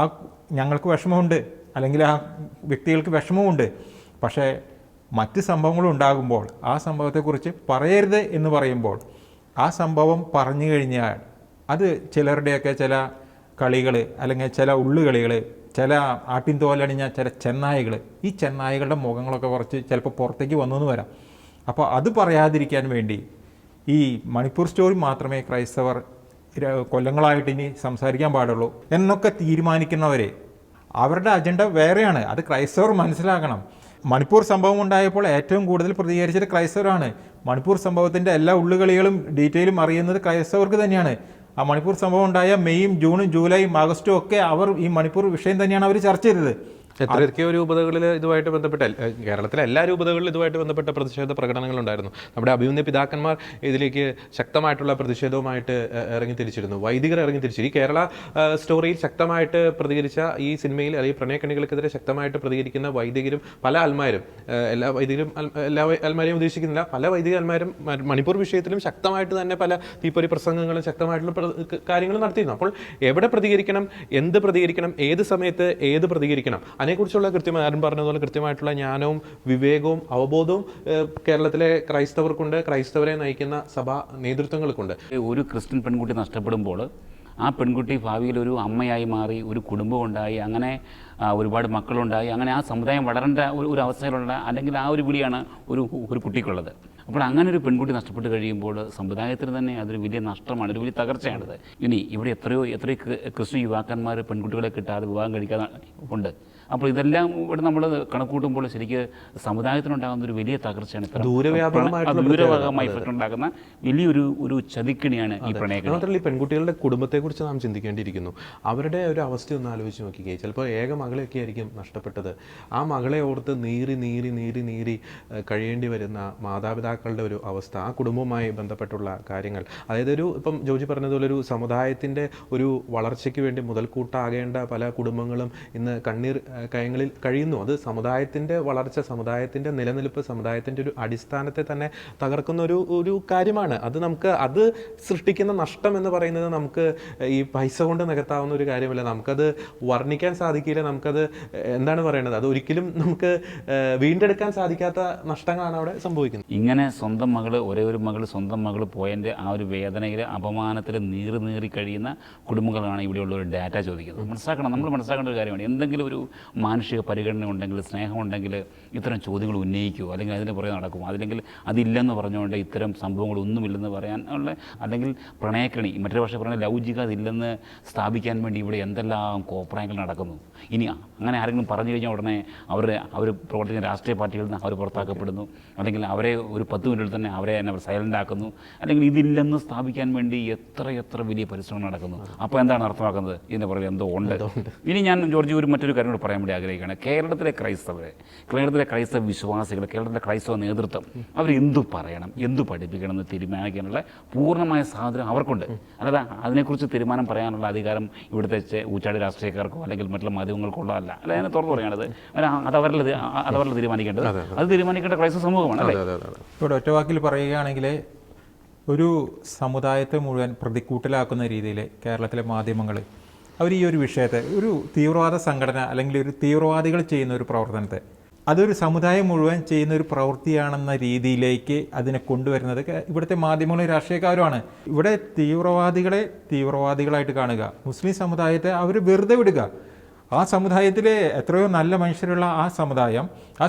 ഞങ്ങൾക്ക് വിഷമമുണ്ട്, അല്ലെങ്കിൽ ആ വ്യക്തികൾക്ക് വിഷമമുണ്ട്. പക്ഷേ മറ്റ് സംഭവങ്ങൾ ഉണ്ടാകുമ്പോൾ ആ സംഭവത്തെക്കുറിച്ച് പറയരുത് എന്ന് പറയുമ്പോൾ ആ സംഭവം പറഞ്ഞു കഴിഞ്ഞാൽ അത് ചിലരുടെയൊക്കെ ചില കളികൾ, അല്ലെങ്കിൽ ചില ഉള്ളുകളികൾ, ചില ആട്ടിൻ തോലണിഞ്ഞ ചില ചെന്നായികൾ, ഈ ചെന്നായികളുടെ മുഖങ്ങളൊക്കെ കുറച്ച് ചിലപ്പോൾ പുറത്തേക്ക് വന്നു എന്ന് വരാം. അപ്പോൾ അത് പറയാതിരിക്കാൻ വേണ്ടി ഈ മണിപ്പൂർ സ്റ്റോറി മാത്രമേ ക്രൈസ്തവർ കൊല്ലങ്ങളായിട്ട് ഇനി സംസാരിക്കാൻ പാടുള്ളൂ എന്നൊക്കെ തീരുമാനിക്കുന്നവരെ അവരുടെ അജണ്ട വേറെയാണ്. അത് ക്രൈസ്തവർ മനസ്സിലാക്കണം. മണിപ്പൂർ സംഭവം ഉണ്ടായപ്പോൾ ഏറ്റവും കൂടുതൽ പ്രതികരിച്ചത് ക്രൈസ്തവരാണ്. മണിപ്പൂർ സംഭവത്തിൻ്റെ എല്ലാ ഉള്ളുകളികളും ഡീറ്റെയിലും അറിയുന്നത് ക്രൈസ്തവർക്ക് തന്നെയാണ്. ആ മണിപ്പൂർ സംഭവം ഉണ്ടായ മെയ്യും ജൂണും ജൂലൈയും ആഗസ്റ്റും ഒക്കെ അവർ ഈ മണിപ്പൂർ വിഷയം തന്നെയാണ് അവർ ചർച്ച ചെയ്തത്. എത്രയൊക്കെയോ രൂപതകളിൽ ഇതുമായിട്ട് ബന്ധപ്പെട്ട, കേരളത്തിലെ എല്ലാ രൂപതകളിലും ഇതുമായിട്ട് ബന്ധപ്പെട്ട പ്രതിഷേധ പ്രകടനങ്ങളുണ്ടായിരുന്നു. നമ്മുടെ അഭിമന്യ പിതാക്കന്മാർ ഇതിലേക്ക് ശക്തമായിട്ടുള്ള പ്രതിഷേധവുമായിട്ട് ഇറങ്ങി തിരിച്ചിരുന്നു. വൈദികർ ഇറങ്ങി തിരിച്ചു. ഈ കേരള സ്റ്റോറിയിൽ ശക്തമായിട്ട് പ്രതികരിച്ച, ഈ സിനിമയിൽ അല്ലെങ്കിൽ പ്രണയക്കണികൾക്കെതിരെ ശക്തമായിട്ട് പ്രതികരിക്കുന്ന വൈദികരും പല അൽമാരും, എല്ലാ അൽമാരെയും ഉദ്ദേശിക്കുന്നില്ല, പല വൈദിക അൽമാരും മണിപ്പൂർ വിഷയത്തിലും ശക്തമായിട്ട് തന്നെ പല തീപ്പൊരി പ്രസംഗങ്ങളും ശക്തമായിട്ടുള്ള കാര്യങ്ങളും നടത്തിയിരുന്നു. അപ്പോൾ എവിടെ പ്രതികരിക്കണം, എന്ത് പ്രതികരിക്കണം, ഏത് സമയത്ത് ഏത് പ്രതികരിക്കണം, അതിനെക്കുറിച്ചുള്ള കൃത്യമായി ആരും പറഞ്ഞതുപോലെ കൃത്യമായിട്ടുള്ള ജ്ഞാനവും വിവേകവും അവബോധവും കേരളത്തിലെ ക്രൈസ്തവർക്കുണ്ട്, ക്രൈസ്തവരെ നയിക്കുന്ന സഭാ നേതൃത്വങ്ങൾക്കുണ്ട്. ഒരു ക്രിസ്ത്യൻ പെൺകുട്ടി നഷ്ടപ്പെടുമ്പോൾ ആ പെൺകുട്ടി ഭാവിയിൽ ഒരു അമ്മയായി മാറി, ഒരു കുടുംബം ഉണ്ടായി, അങ്ങനെ ഒരുപാട് മക്കളുണ്ടായി, അങ്ങനെ ആ സമുദായം വളരേണ്ട ഒരു അവസ്ഥയിലുള്ള, അല്ലെങ്കിൽ ആ ഒരു വിളിയാണ് ഒരു കുട്ടിക്കുള്ളത്. അപ്പോൾ അങ്ങനെ ഒരു പെൺകുട്ടി നഷ്ടപ്പെട്ട് കഴിയുമ്പോൾ സമുദായത്തിന് തന്നെ അതൊരു വലിയ നഷ്ടമാണ്, ഒരു വലിയ തകർച്ചയാണിത്. ഇനി ഇവിടെ എത്രയോ ക്രിസ്ത്യൻ യുവാക്കന്മാർ പെൺകുട്ടികളെ കിട്ടാതെ വിവാഹം കഴിക്കാതെ ഉണ്ട്. അപ്പോൾ ഇതെല്ലാം ഇവിടെ നമ്മൾ കണക്കൂട്ടുമ്പോൾ ശരിക്ക് സമുദായത്തിനുണ്ടാകുന്ന ഒരു വലിയ തകർച്ചയാണ്, ദൂരഭാഗമായിട്ടുണ്ടാകുന്ന വലിയൊരു ചതിക്കിണിയാണ് ഈ പ്രണയം. മാത്രമല്ല ഈ പെൺകുട്ടികളുടെ കുടുംബത്തെക്കുറിച്ച് നാം ചിന്തിക്കേണ്ടിയിരിക്കുന്നു. അവരുടെ ഒരു അവസ്ഥ ഒന്ന് ആലോചിച്ച് നോക്കിക്കേ. ചിലപ്പോൾ ഏക മകളെയൊക്കെ ആയിരിക്കും നഷ്ടപ്പെട്ടത്. ആ മകളെ ഓർത്ത് നീറി നീറി നീറി നീറി കഴിയേണ്ടി വരുന്ന മാതാപിതാക്കളുടെ ഒരു അവസ്ഥ, ആ കുടുംബവുമായി ബന്ധപ്പെട്ടുള്ള കാര്യങ്ങൾ, അതായത് ഇപ്പം ജോജി പറഞ്ഞതുപോലെ ഒരു സമുദായത്തിൻ്റെ ഒരു വളർച്ചയ്ക്ക് വേണ്ടി മുതൽക്കൂട്ടാകേണ്ട പല കുടുംബങ്ങളും ഇന്ന് കണ്ണീർ കയങ്ങളിൽ കഴിയുന്നു. അത് സമുദായത്തിൻ്റെ വളർച്ച, സമുദായത്തിൻ്റെ നിലനിൽപ്പ്, സമുദായത്തിൻ്റെ ഒരു അടിസ്ഥാനത്തെ തന്നെ തകർക്കുന്ന ഒരു കാര്യമാണ്. അത് സൃഷ്ടിക്കുന്ന നഷ്ടം എന്ന് പറയുന്നത് നമുക്ക് ഈ പൈസ കൊണ്ട് നികത്താവുന്ന ഒരു കാര്യമല്ല. നമുക്കത് വർണ്ണിക്കാൻ സാധിക്കില്ല. നമുക്കത് എന്താണ് പറയുന്നത്, അത് ഒരിക്കലും നമുക്ക് വീണ്ടെടുക്കാൻ സാധിക്കാത്ത നഷ്ടങ്ങളാണ് അവിടെ സംഭവിക്കുന്നത്. ഇങ്ങനെ സ്വന്തം ഒരേ ഒരു മകൾ സ്വന്തം മകൾ പോയതിൻ്റെ ആ ഒരു വേദനയിൽ, അപമാനത്തിൽ നീറി കഴിയുന്ന കുടുംബങ്ങളാണ് ഇവിടെയുള്ള ഒരു ഡാറ്റ ചോദിക്കുന്നത്. നമ്മൾ മനസ്സിലാക്കേണ്ട ഒരു കാര്യമാണ്. എന്തെങ്കിലും ഒരു മാനുഷിക പരിഗണന ഉണ്ടെങ്കിൽ, സ്നേഹമുണ്ടെങ്കിൽ ഇത്തരം ചോദ്യങ്ങൾ ഉന്നയിക്കുമോ, അല്ലെങ്കിൽ അതിന് പുറകെ നടക്കുമോ? അല്ലെങ്കിൽ അതില്ലെന്ന് പറഞ്ഞുകൊണ്ട് ഇത്തരം സംഭവങ്ങളൊന്നുമില്ലെന്ന് പറയാൻ അല്ലെങ്കിൽ പ്രണയക്കണി, മറ്റൊരു ഭാഷ പറഞ്ഞാൽ ലൗകികത ഇല്ലെന്ന് സ്ഥാപിക്കാൻ വേണ്ടി ഇവിടെ എന്തെല്ലാം കോപ്രായങ്ങൾ നടക്കുന്നു. ഇനി അങ്ങനെ ആരെങ്കിലും പറഞ്ഞു കഴിഞ്ഞാൽ ഉടനെ അവർ പ്രവർത്തിക്കുന്ന രാഷ്ട്രീയ പാർട്ടികളിൽ നിന്ന് അവർ പുറത്താക്കപ്പെടുന്നു, അല്ലെങ്കിൽ അവരെ ഒരു 10 മിനിറ്റിൽ തന്നെ അവരെ സൈലൻ്റ് ആക്കുന്നു, അല്ലെങ്കിൽ ഇതില്ലെന്ന് സ്ഥാപിക്കാൻ വേണ്ടി എത്ര വലിയ പരിശ്രമം നടക്കുന്നു. അപ്പോൾ എന്താണ് അർത്ഥമാക്കുന്നത്? ഇതിൻ്റെ പുറകെ എന്തോ ഉണ്ട്. ഇനി ഞാൻ ജോർജ് മറ്റൊരു കാര്യം കൂടി പറയാൻ വേണ്ടി ആഗ്രഹിക്കുകയാണ്. കേരളത്തിലെ ക്രൈസ്തവ വിശ്വാസികൾ, കേരളത്തിലെ ക്രൈസ്തവ നേതൃത്വം അവരെന്തു പറയണം, എന്തു പഠിപ്പിക്കണം എന്ന് തീരുമാനിക്കാനുള്ള പൂർണ്ണമായ സ്വാതന്ത്ര്യം അവർക്കുണ്ട്. അല്ലാതെ അതിനെക്കുറിച്ച് തീരുമാനം പറയാനുള്ള അധികാരം ഇവിടുത്തെ ഊച്ചാടി രാഷ്ട്രീയക്കാർക്കോ അല്ലെങ്കിൽ മറ്റുള്ള മാധ്യമങ്ങൾക്കുള്ളതല്ല. അല്ല, ഞാൻ തുറന്നു പറയുകയാണത് അതവരല്ല തീരുമാനിക്കേണ്ടത്. അത് തീരുമാനിക്കേണ്ട ക്രൈസ്തവ സമൂഹമാണ്. അല്ലേ? ഇവിടെ ഒറ്റവാക്കിൽ പറയുകയാണെങ്കിൽ ഒരു സമുദായത്തെ മുഴുവൻ പ്രതിക്കൂട്ടിലാക്കുന്ന രീതിയിൽ കേരളത്തിലെ മാധ്യമങ്ങൾ അവർ ഈ ഒരു വിഷയത്തെ, ഒരു തീവ്രവാദ സംഘടന അല്ലെങ്കിൽ ഒരു തീവ്രവാദികൾ ചെയ്യുന്ന ഒരു പ്രവർത്തനത്തെ, അതൊരു സമുദായം മുഴുവൻ ചെയ്യുന്ന ഒരു പ്രവൃത്തിയാണെന്ന രീതിയിലേക്ക് അതിനെ കൊണ്ടുവരുന്നത് ഇവിടുത്തെ മാധ്യമങ്ങളും രാഷ്ട്രീയക്കാരുമാണ്. ഇവിടെ തീവ്രവാദികളെ തീവ്രവാദികളായിട്ട് കാണുക, മുസ്ലിം സമുദായത്തെ അവർ വെറുതെ വിടുക. ആ സമുദായത്തിലെ എത്രയോ നല്ല മനുഷ്യരുള്ള ആ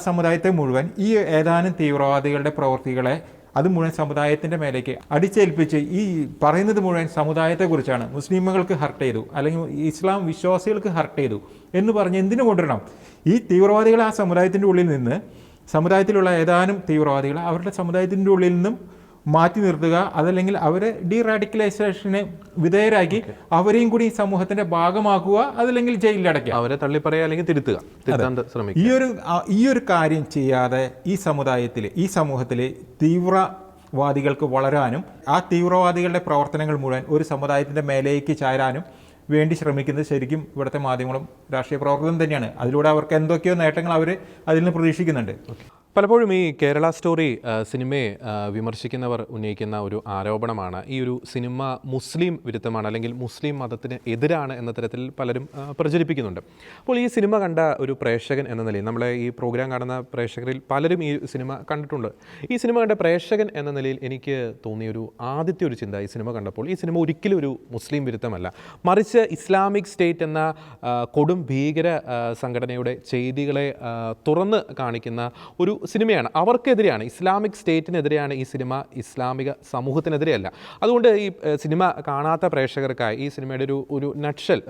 സമുദായത്തെ മുഴുവൻ ഈ ഏതാനും തീവ്രവാദികളുടെ പ്രവൃത്തികളെ അത് മുഴുവൻ സമുദായത്തിൻ്റെ മേലേക്ക് അടിച്ചേൽപ്പിച്ച് ഈ പറയുന്നത് മുഴുവൻ സമുദായത്തെക്കുറിച്ചാണ്. മുസ്ലിമുകൾക്ക് ഹർട്ട് ചെയ്തു, അല്ലെങ്കിൽ ഇസ്ലാം വിശ്വാസികൾക്ക് ഹർട്ട് ചെയ്തു എന്ന് പറഞ്ഞ് എന്തിനു കൊണ്ടുവരണം? ഈ തീവ്രവാദികളെ ആ സമുദായത്തിൻ്റെ ഉള്ളിൽ നിന്ന്, സമുദായത്തിലുള്ള ഏതാനും തീവ്രവാദികളെ അവരുടെ സമുദായത്തിൻ്റെ ഉള്ളിൽ നിന്നും മാറ്റി നിർത്തുക, അതല്ലെങ്കിൽ അവരെ ഡീറാഡിക്കലൈസേഷന് വിധേയരാക്കി അവരെയും കൂടി സമൂഹത്തിന്റെ ഭാഗമാക്കുക, അതല്ലെങ്കിൽ ജയിലിലടയ്ക്കുക, അവരെ തള്ളിപ്പറയുക അല്ലെങ്കിൽ തിരുത്തുക. ഈ ഒരു കാര്യം ചെയ്യാതെ ഈ സമൂഹത്തിലെ തീവ്രവാദികൾക്ക് വളരാനും ആ തീവ്രവാദികളുടെ പ്രവർത്തനങ്ങൾ മുഴുവൻ ഒരു സമുദായത്തിന്റെ മേലേക്ക് ചാരാനും വേണ്ടി ശ്രമിക്കുന്നത് ശരിക്കും ഇവിടുത്തെ മാധ്യമങ്ങളും രാഷ്ട്രീയ പ്രവർത്തനം തന്നെയാണ്. അതിലൂടെ അവർക്ക് എന്തൊക്കെയോ നേട്ടങ്ങൾ അവർ അതിൽ നിന്ന് പ്രതീക്ഷിക്കുന്നുണ്ട്. പലപ്പോഴും ഈ കേരള സ്റ്റോറി സിനിമയെ വിമർശിക്കുന്നവർ ഉന്നയിക്കുന്ന ഒരു ആരോപണമാണ് ഈ ഒരു സിനിമ മുസ്ലിം വിരുദ്ധമാണ്, അല്ലെങ്കിൽ മുസ്ലിം മതത്തിന് എതിരാണ് എന്ന തരത്തിൽ പലരും പ്രചരിപ്പിക്കുന്നുണ്ട്. അപ്പോൾ ഈ സിനിമ കണ്ട ഒരു പ്രേക്ഷകൻ എന്ന നിലയിൽ, നമ്മളെ ഈ പ്രോഗ്രാം കാണുന്ന പ്രേക്ഷകരിൽ പലരും ഈ സിനിമ കണ്ടിട്ടുണ്ട്. ഈ സിനിമ കണ്ട പ്രേക്ഷകൻ എന്ന നിലയിൽ എനിക്ക് തോന്നിയൊരു ആദ്യത്തെ ഒരു ചിന്ത ഈ സിനിമ കണ്ടപ്പോൾ, ഈ സിനിമ ഒരിക്കലും ഒരു മുസ്ലിം വിരുദ്ധമല്ല, മറിച്ച് ഇസ്ലാമിക് സ്റ്റേറ്റ് എന്ന കൊടും ഭീകര സംഘടനയുടെ ചെയ്തികളെ തുറന്ന് കാണിക്കുന്ന ഒരു സിനിമയാണ്. അവർക്കെതിരെയാണ്, ഇസ്ലാമിക് സ്റ്റേറ്റിനെതിരെയാണ് ഈ സിനിമ, ഇസ്ലാമിക സമൂഹത്തിനെതിരെയല്ല. അതുകൊണ്ട് ഈ സിനിമ കാണാത്ത പ്രേക്ഷകർക്കായി ഈ സിനിമയുടെ ഒരു നട്ഷൽ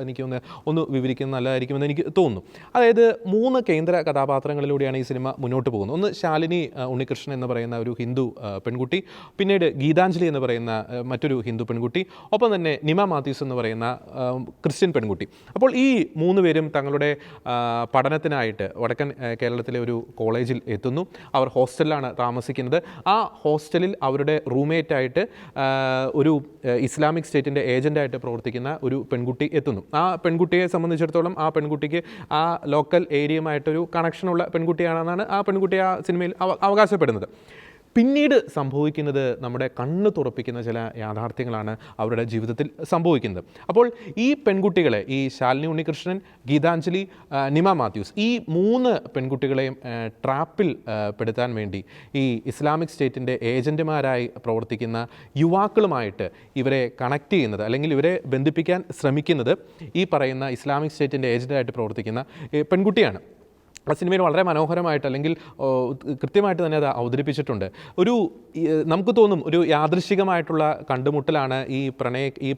ഒന്ന് വിവരിക്കുന്നത് നല്ലതായിരിക്കുമെന്ന് എനിക്ക് തോന്നുന്നു. അതായത് 3 കേന്ദ്ര കഥാപാത്രങ്ങളിലൂടെയാണ് ഈ സിനിമ മുന്നോട്ട് പോകുന്നത്. ഒന്ന് ശാലിനി ഉണ്ണികൃഷ്ണൻ എന്ന് പറയുന്ന ഒരു ഹിന്ദു പെൺകുട്ടി, പിന്നീട് ഗീതാഞ്ജലി എന്ന് പറയുന്ന മറ്റൊരു ഹിന്ദു പെൺകുട്ടി, ഒപ്പം തന്നെ നിമ മാത്യൂസ് എന്ന് പറയുന്ന ക്രിസ്ത്യൻ പെൺകുട്ടി. അപ്പോൾ ഈ 3 പേരും തങ്ങളുടെ പഠനത്തിനായിട്ട് വടക്കൻ കേരളത്തിലെ ഒരു കോളേജിൽ എത്തുന്നു. അവർ ഹോസ്റ്റലിലാണ് താമസിക്കുന്നത്. ആ ഹോസ്റ്റലിൽ അവരുടെ റൂംമേറ്റായിട്ട് ഒരു ഇസ്ലാമിക് സ്റ്റേറ്റിൻ്റെ ഏജൻ്റായിട്ട് പ്രവർത്തിക്കുന്ന ഒരു പെൺകുട്ടി എത്തുന്നു. ആ പെൺകുട്ടിയെ സംബന്ധിച്ചിടത്തോളം ആ പെൺകുട്ടിക്ക് ആ ലോക്കൽ ഏരിയയുമായിട്ടൊരു കണക്ഷനുള്ള പെൺകുട്ടിയാണെന്നാണ് ആ പെൺകുട്ടി ആ സിനിമയിൽ അവകാശപ്പെടുന്നത്. പിന്നീട് സംഭവിക്കുന്നത് നമ്മുടെ കണ്ണ് തുറപ്പിക്കുന്ന ചില യാഥാർത്ഥ്യങ്ങളാണ് അവരുടെ ജീവിതത്തിൽ സംഭവിക്കുന്നത്. അപ്പോൾ ഈ പെൺകുട്ടികളെ, ഈ ശാലിനി ഉണ്ണികൃഷ്ണൻ, ഗീതാഞ്ജലി, നിമ മാത്യൂസ്, ഈ 3 പെൺകുട്ടികളെയും ട്രാപ്പിൽ പെടുത്താൻ വേണ്ടി ഈ ഇസ്ലാമിക് സ്റ്റേറ്റിൻ്റെ ഏജൻറ്റുമാരായി പ്രവർത്തിക്കുന്ന യുവാക്കളുമായിട്ട് ഇവരെ കണക്ട് ചെയ്യുന്നത്, അല്ലെങ്കിൽ ഇവരെ ബന്ധിപ്പിക്കാൻ ശ്രമിക്കുന്നത് ഈ പറയുന്ന ഇസ്ലാമിക് സ്റ്റേറ്റിൻ്റെ ഏജൻ്റായിട്ട് പ്രവർത്തിക്കുന്ന പെൺകുട്ടിയാണ്. ആ സിനിമയിൽ വളരെ മനോഹരമായിട്ട്, അല്ലെങ്കിൽ കൃത്യമായിട്ട് തന്നെ അത് അവതരിപ്പിച്ചിട്ടുണ്ട്. നമുക്ക് തോന്നും ഒരു യാദൃശ്ചികമായിട്ടുള്ള കണ്ടുമുട്ടലാണ് ഈ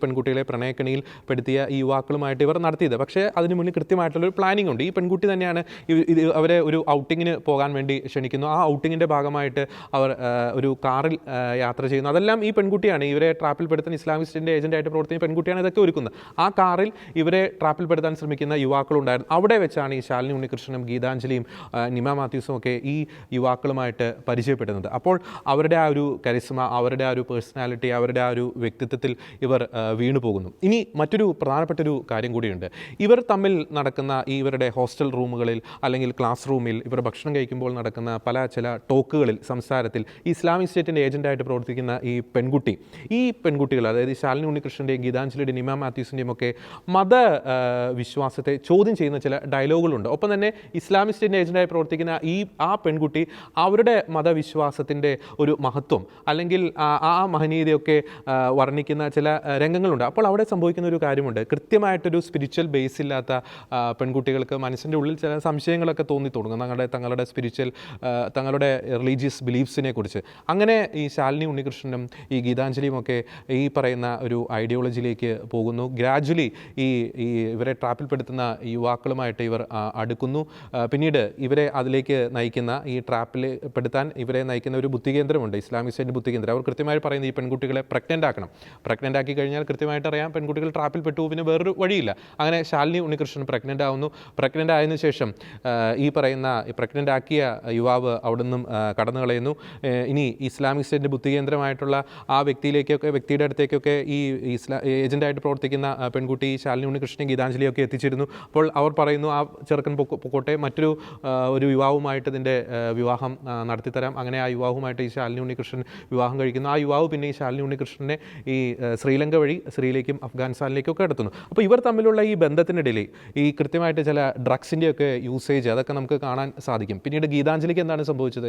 പെൺകുട്ടികളെ പ്രണയക്കണിയിൽ പെടുത്തിയ ഈ യുവാക്കളുമായിട്ട് ഇവർ നടത്തിയത്. പക്ഷേ അതിന് മുന്നിൽ കൃത്യമായിട്ടുള്ളൊരു പ്ലാനിംഗ് ഉണ്ട്. ഈ പെൺകുട്ടി തന്നെയാണ് അവരെ ഒരു ഔട്ടിങ്ങിന് പോകാൻ വേണ്ടി ക്ഷണിക്കുന്നു. ആ ഔട്ടിങ്ങിൻ്റെ ഭാഗമായിട്ട് അവർ ഒരു കാറിൽ യാത്ര ചെയ്യുന്നു. അതെല്ലാം ഈ പെൺകുട്ടിയാണ്. ഇവരെ ട്രാപ്പിൽ പെടുത്താൻ ഇസ്ലാമിക് സ്റ്റേറ്റിൻ്റെ ഏജൻ്റായിട്ട് പ്രവർത്തിക്കുന്ന പെൺകുട്ടിയാണ് ഇതൊക്കെ ഒരുക്കുന്നത്. ആ കാറിൽ ഇവരെ ട്രാപ്പിൽ പെടുത്താൻ ശ്രമിക്കുന്ന യുവാക്കളുണ്ടായിരുന്നു. അവിടെ വെച്ചാണ് ഈ ശാലിനി ഉണ്ണികൃഷ്ണനും ഗീതാഞ്ജലിയും നിമ മാത്യൂസും ഒക്കെ ഈ യുവാക്കളുമായിട്ട് പരിചയപ്പെടുന്നത്. അപ്പോൾ അവരുടെ ആ ഒരു കരിസ്മ, അവരുടെ ആ ഒരു പേഴ്സണാലിറ്റി, അവരുടെ ആ ഒരു വ്യക്തിത്വത്തിൽ ഇവർ വീണു പോകുന്നു. ഇനി മറ്റൊരു പ്രധാനപ്പെട്ടൊരു കാര്യം കൂടിയുണ്ട്. ഇവർ തമ്മിൽ നടക്കുന്ന ഇവരുടെ ഹോസ്റ്റൽ റൂമുകളിൽ അല്ലെങ്കിൽ ക്ലാസ് റൂമിൽ ഇവർ ഭക്ഷണം കഴിക്കുമ്പോൾ നടക്കുന്ന ചില ടോക്കുകളിൽ, സംസാരത്തിൽ ഇസ്ലാമിക് സ്റ്റേറ്റിൻ്റെ ഏജൻ്റായിട്ട് പ്രവർത്തിക്കുന്ന ഈ പെൺകുട്ടികൾ, അതായത് ശാലിനി ഉണ്ണികൃഷ്ണൻ്റെയും ഗീതാഞ്ജലിയുടെയും നിമ മാത്യൂസിൻ്റെയും ഒക്കെ മതവിശ്വാസത്തെ ചോദ്യം ചെയ്യുന്ന ചില ഡയലോഗുകളുണ്ട്. ഒപ്പം തന്നെ ഇസ്ലാമിക് സ്റ്റേറ്റിൻ്റെ ഏജൻ്റായി പ്രവർത്തിക്കുന്ന ആ പെൺകുട്ടി അവരുടെ മതവിശ്വാസത്തിൻ്റെ ഒരു മഹത്വം, അല്ലെങ്കിൽ ആ മഹനീയതയൊക്കെ വർണ്ണിക്കുന്ന ചില രംഗങ്ങളുണ്ട്. അപ്പോൾ അവിടെ സംഭവിക്കുന്ന ഒരു കാര്യമുണ്ട്. കൃത്യമായിട്ടൊരു സ്പിരിച്വൽ ബേസ് ഇല്ലാത്ത പെൺകുട്ടികൾക്ക് മനസ്സിൻ്റെ ഉള്ളിൽ ചില സംശയങ്ങളൊക്കെ തോന്നി തുടങ്ങും തങ്ങളുടെ സ്പിരിച്വൽ, തങ്ങളുടെ റിലീജിയസ് ബിലീഫ്സിനെ കുറിച്ച്. അങ്ങനെ ഈ ശാലിനി ഉണ്ണികൃഷ്ണനും ഈ ഗീതാഞ്ജലിയും ഒക്കെ ഈ പറയുന്ന ഒരു ഐഡിയോളജിയിലേക്ക് പോകുന്നു. ഗ്രാജ്വലി ഇവരെ ട്രാപ്പിൽപ്പെടുത്തുന്ന യുവാക്കളുമായിട്ട് ഇവർ അടുക്കുന്നു. പിന്നീട് ഇവരെ അതിലേക്ക് നയിക്കുന്ന, ഈ ട്രാപ്പിൽ പെടുത്താൻ ഇവരെ നയിക്കുന്ന ഒരു ബുദ്ധികേന്ദ്രമുണ്ട്, ഇസ്ലാമിക് സ്റ്റേറ്റ് ബുദ്ധികേന്ദ്രം. അവർ കൃത്യമായി പറയുന്നത് ഈ പെൺകുട്ടികളെ പ്രഗ്നൻ്റ് ആക്കണം. പ്രഗ്നൻ്റ് ആക്കി കഴിഞ്ഞാൽ കൃത്യമായിട്ട് അറിയാം പെൺകുട്ടികൾ ട്രാപ്പിൽ പെട്ടു, പിന്നെ വേറൊരു വഴിയില്ല. അങ്ങനെ ശാലിനി ഉണ്ണികൃഷ്ണൻ പ്രഗ്നൻ്റ് ആവുന്നു. പ്രഗ്നൻ്റ് ആയതിനു ശേഷം ഈ പറയുന്ന പ്രഗ്നൻ്റ് ആക്കിയ യുവാവ് അവിടെ നിന്നും കടന്നു കളയുന്നു. ഇനി ഇസ്ലാമിക് സ്റ്റേറ്റിൻ്റെ ബുദ്ധികേന്ദ്രമായിട്ടുള്ള ആ വ്യക്തിയുടെ അടുത്തേക്കൊക്കെ ഈ ഏജൻ്റായിട്ട് പ്രവർത്തിക്കുന്ന പെൺകുട്ടി ശാലിനി ഉണ്ണികൃഷ്ണൻ ഗീതാഞ്ജലിയൊക്കെ എത്തിച്ചിരുന്നു. അപ്പോൾ അവർ പറയുന്നു ആ ചെറുക്കൻ പൊക്കോട്ടെ, മറ്റൊരു യുവാവുമായിട്ട് ഇതിൻ്റെ വിവാഹം നടത്തിത്തരാം. അങ്ങനെ ആ യുവാവുമായിട്ട് ഈ ശാലിനി ഉണ്ണികൃഷ്ണൻ വിവാഹം കഴിക്കുന്നു. ആ യുവാവ് പിന്നെ ഈ ശാലിനി ഉണ്ണികൃഷ്ണനെ ഈ ശ്രീലങ്ക വഴി ശ്രീയിലേക്കും അഫ്ഗാനിസ്ഥാനിലേക്കും ഒക്കെ എടുത്തുന്നു. അപ്പോൾ ഇവർ തമ്മിലുള്ള ഈ ബന്ധത്തിനിടയിൽ ഈ കൃത്യമായിട്ട് ചില ഡ്രഗ്സിൻ്റെയൊക്കെ യൂസേജ് അതൊക്കെ നമുക്ക് കാണാൻ സാധിക്കും. പിന്നീട് ഗീതാഞ്ജലിക്ക് എന്താണ് സംഭവിച്ചത്?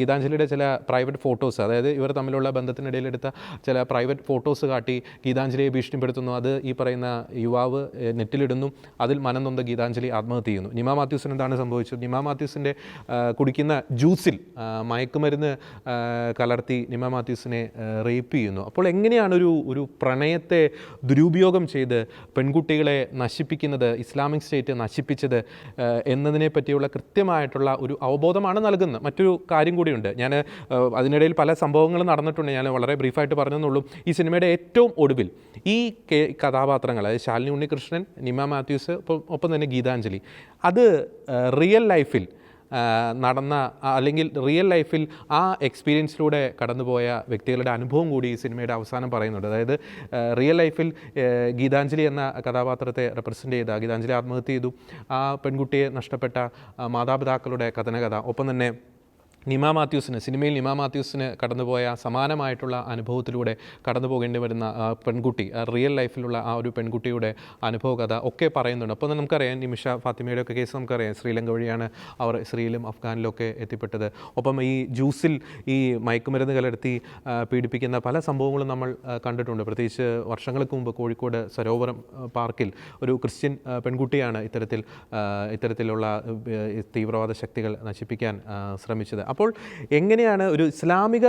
ഗീതാഞ്ജലിയുടെ ചില പ്രൈവറ്റ് ഫോട്ടോസ്, അതായത് ഇവർ തമ്മിലുള്ള ബന്ധത്തിനിടയിൽ എടുത്ത ചില പ്രൈവറ്റ് ഫോട്ടോസ് കാട്ടി ഗീതാഞ്ജലിയെ ഭീഷണിപ്പെടുത്തുന്നു. അത് ഈ പറയുന്ന യുവാവ് നെറ്റിലിടുന്നു. അതിൽ മനം നൊന്ത ഗീതാഞ്ജലി ആത്മഹത്യ ചെയ്യുന്നു. നിമ മാത്യൂസിന് എന്താണ് സംഭവിച്ചത്? നിമ മാത്യൂസിൻ്റെ കുടിക്കുന്ന ജ്യൂസിൽ മയക്കുമരുന്ന് കലർത്തി നിമ മാത്യൂസിനെ റേപ്പ് ചെയ്യുന്നു. അപ്പോൾ എങ്ങനെയാണ് ഒരു പ്രണയത്തെ ദുരുപയോഗം ചെയ്ത് പെൺകുട്ടികളെ നശിപ്പിക്കുന്നത്, ഇസ്ലാമിക് സ്റ്റേറ്റ് നശിപ്പിച്ചത് എന്നതിനെ പറ്റിയുള്ള കൃത്യമായിട്ടുള്ള ഒരു അവബോധമാണ് നൽകുന്നത്. മറ്റൊരു കാര്യം കൂടിയുണ്ട്. ഞാൻ അതിനിടയിൽ പല സംഭവങ്ങളും നടന്നിട്ടുണ്ട്, ഞാൻ വളരെ ബ്രീഫായിട്ട് പറഞ്ഞെന്നുള്ളൂ. ഈ സിനിമയുടെ ഏറ്റവും ഒടുവിൽ ഈ കഥാപാത്രങ്ങൾ, അതായത് ശാലിനി ഉണ്ണികൃഷ്ണൻ, നിമ മാത്യൂസ്, ഒപ്പം തന്നെ ഗീതാഞ്ജലി, അത് റിയൽ ലൈഫിൽ നടന്ന, അല്ലെങ്കിൽ റിയൽ ലൈഫിൽ ആ എക്സ്പീരിയൻസിലൂടെ കടന്നുപോയ വ്യക്തികളുടെ അനുഭവം കൂടി ഈ സിനിമയുടെ അവസാനം പറയുന്നുണ്ട്. അതായത് റിയൽ ലൈഫിൽ ഗീതാഞ്ജലി എന്ന കഥാപാത്രത്തെ റെപ്രസെൻ്റ് ചെയ്ത, ഗീതാഞ്ജലി ആത്മഹത്യ ചെയ്തു, ആ പെൺകുട്ടിയെ നഷ്ടപ്പെട്ട മാതാപിതാക്കളുടെ കഥനകഥ, ഒപ്പം തന്നെ സിനിമയിൽ നിമ മാത്യൂസിന് കടന്നുപോയ സമാനമായിട്ടുള്ള അനുഭവത്തിലൂടെ കടന്നു പോകേണ്ടി വരുന്ന പെൺകുട്ടി, റിയൽ ലൈഫിലുള്ള ആ ഒരു പെൺകുട്ടിയുടെ അനുഭവ കഥ ഒക്കെ പറയുന്നുണ്ട്. അപ്പോൾ നമുക്കറിയാം നിമിഷ ഫാത്തിമയുടെ ഒക്കെ കേസ് നമുക്കറിയാം, ശ്രീലങ്ക വഴിയാണ് അവർ ശ്രീയിലും അഫ്ഗാനിലും ഒക്കെ എത്തിപ്പെട്ടത്. ഒപ്പം ഈ ജ്യൂസിൽ ഈ മയക്കുമരുന്ന് കലർത്തി പീഡിപ്പിക്കുന്ന പല സംഭവങ്ങളും നമ്മൾ കണ്ടിട്ടുണ്ട്. പ്രത്യേകിച്ച് വർഷങ്ങൾക്ക് മുമ്പ് കോഴിക്കോട് സരോവരം പാർക്കിൽ ഒരു ക്രിസ്ത്യൻ പെൺകുട്ടിയാണ് ഇത്തരത്തിലുള്ള തീവ്രവാദ ശക്തികൾ നശിപ്പിക്കാൻ ശ്രമിച്ചത്. അപ്പോൾ എങ്ങനെയാണ് ഒരു ഇസ്ലാമിക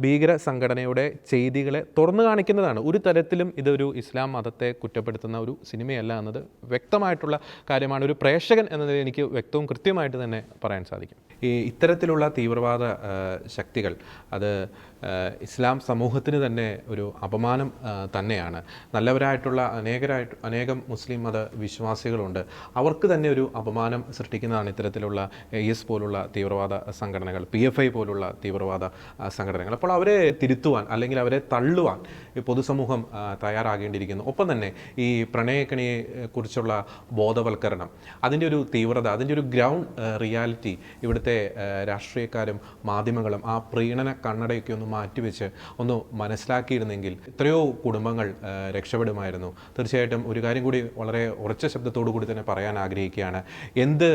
ഭീകര സംഘടനയുടെ ചെയ്തികളെ തുറന്നു കാണിക്കുന്നതാണ്. ഒരു തരത്തിലും ഇതൊരു ഇസ്ലാം മതത്തെ കുറ്റപ്പെടുത്തുന്ന ഒരു സിനിമയല്ല എന്നത് വ്യക്തമായിട്ടുള്ള കാര്യമാണ്. ഒരു പ്രേക്ഷകൻ എന്നതിൽ എനിക്ക് വ്യക്തവും കൃത്യമായിട്ട് തന്നെ പറയാൻ സാധിക്കും. ഇത്തരത്തിലുള്ള തീവ്രവാദ ശക്തികൾ അത് ഇസ്ലാം സമൂഹത്തിന് തന്നെ ഒരു അപമാനം തന്നെയാണ്. നല്ലവരായിട്ടുള്ള അനേകം മുസ്ലിം മത വിശ്വാസികളുണ്ട്, അവർക്ക് തന്നെ ഒരു അപമാനം സൃഷ്ടിക്കുന്നതാണ് ഇത്തരത്തിലുള്ള IS പോലുള്ള തീവ്രവാദ സംഘടനകൾ, PFI പോലുള്ള തീവ്രവാദ സംഘടനകൾ. അപ്പോൾ അവരെ തിരുത്തുവാൻ അല്ലെങ്കിൽ അവരെ തള്ളുവാൻ പൊതുസമൂഹം തയ്യാറാകേണ്ടിയിരിക്കുന്നു. ഒപ്പം തന്നെ ഈ പ്രണയക്കണിയെ കുറിച്ചുള്ള ബോധവൽക്കരണം, അതിൻ്റെ ഒരു തീവ്രത, അതിൻ്റെ ഒരു ഗ്രൗണ്ട് റിയാലിറ്റി ഇവിടുത്തെ രാഷ്ട്രീയക്കാരും മാധ്യമങ്ങളും ആ പ്രീണന കണ്ണടയൊക്കെ ഒന്ന് മാറ്റിവെച്ച് ഒന്ന് മനസ്സിലാക്കിയിരുന്നെങ്കിൽ എത്രയോ കുടുംബങ്ങൾ രക്ഷപ്പെടുമായിരുന്നു. തീർച്ചയായിട്ടും ഒരു കാര്യം കൂടി വളരെ ഉറച്ച ശബ്ദത്തോടു കൂടി തന്നെ പറയാൻ ആഗ്രഹിക്കുകയാണ്. എന്ത്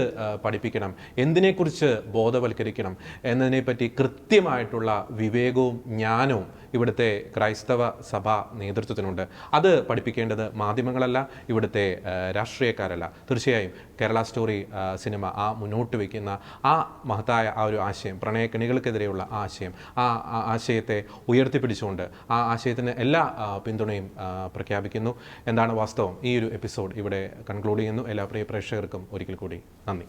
പഠിപ്പിക്കണം, എന്തിനെക്കുറിച്ച് ബോധവൽക്കരിക്കണം എന്നതിനെപ്പറ്റി കൃത്യമായിട്ടുള്ള വിവേകവും ജ്ഞാനവും ഇവിടുത്തെ ക്രൈസ്തവ സഭാ നേതൃത്വത്തിനുണ്ട്. അത് പഠിപ്പിക്കേണ്ടത് മാധ്യമങ്ങളല്ല, ഇവിടുത്തെ രാഷ്ട്രീയക്കാരല്ല. തീർച്ചയായും കേരള സ്റ്റോറി സിനിമ മുന്നോട്ട് വയ്ക്കുന്ന ആ മഹത്തായ ആ ഒരു ആശയം, പ്രണയക്കെണികൾക്കെതിരെയുള്ള ആശയം, ആ ആശയത്തെ ഉയർത്തിപ്പിടിച്ചുകൊണ്ട് ആ ആശയത്തിന് എല്ലാ പിന്തുണയും പ്രഖ്യാപിക്കുന്നു. എന്താണ് വാസ്തവം, ഈ ഒരു എപ്പിസോഡ് ഇവിടെ കൺക്ലൂഡ് ചെയ്യുന്നു. എല്ലാ പ്രിയ പ്രേക്ഷകർക്കും ഒരിക്കൽ കൂടി നന്ദി.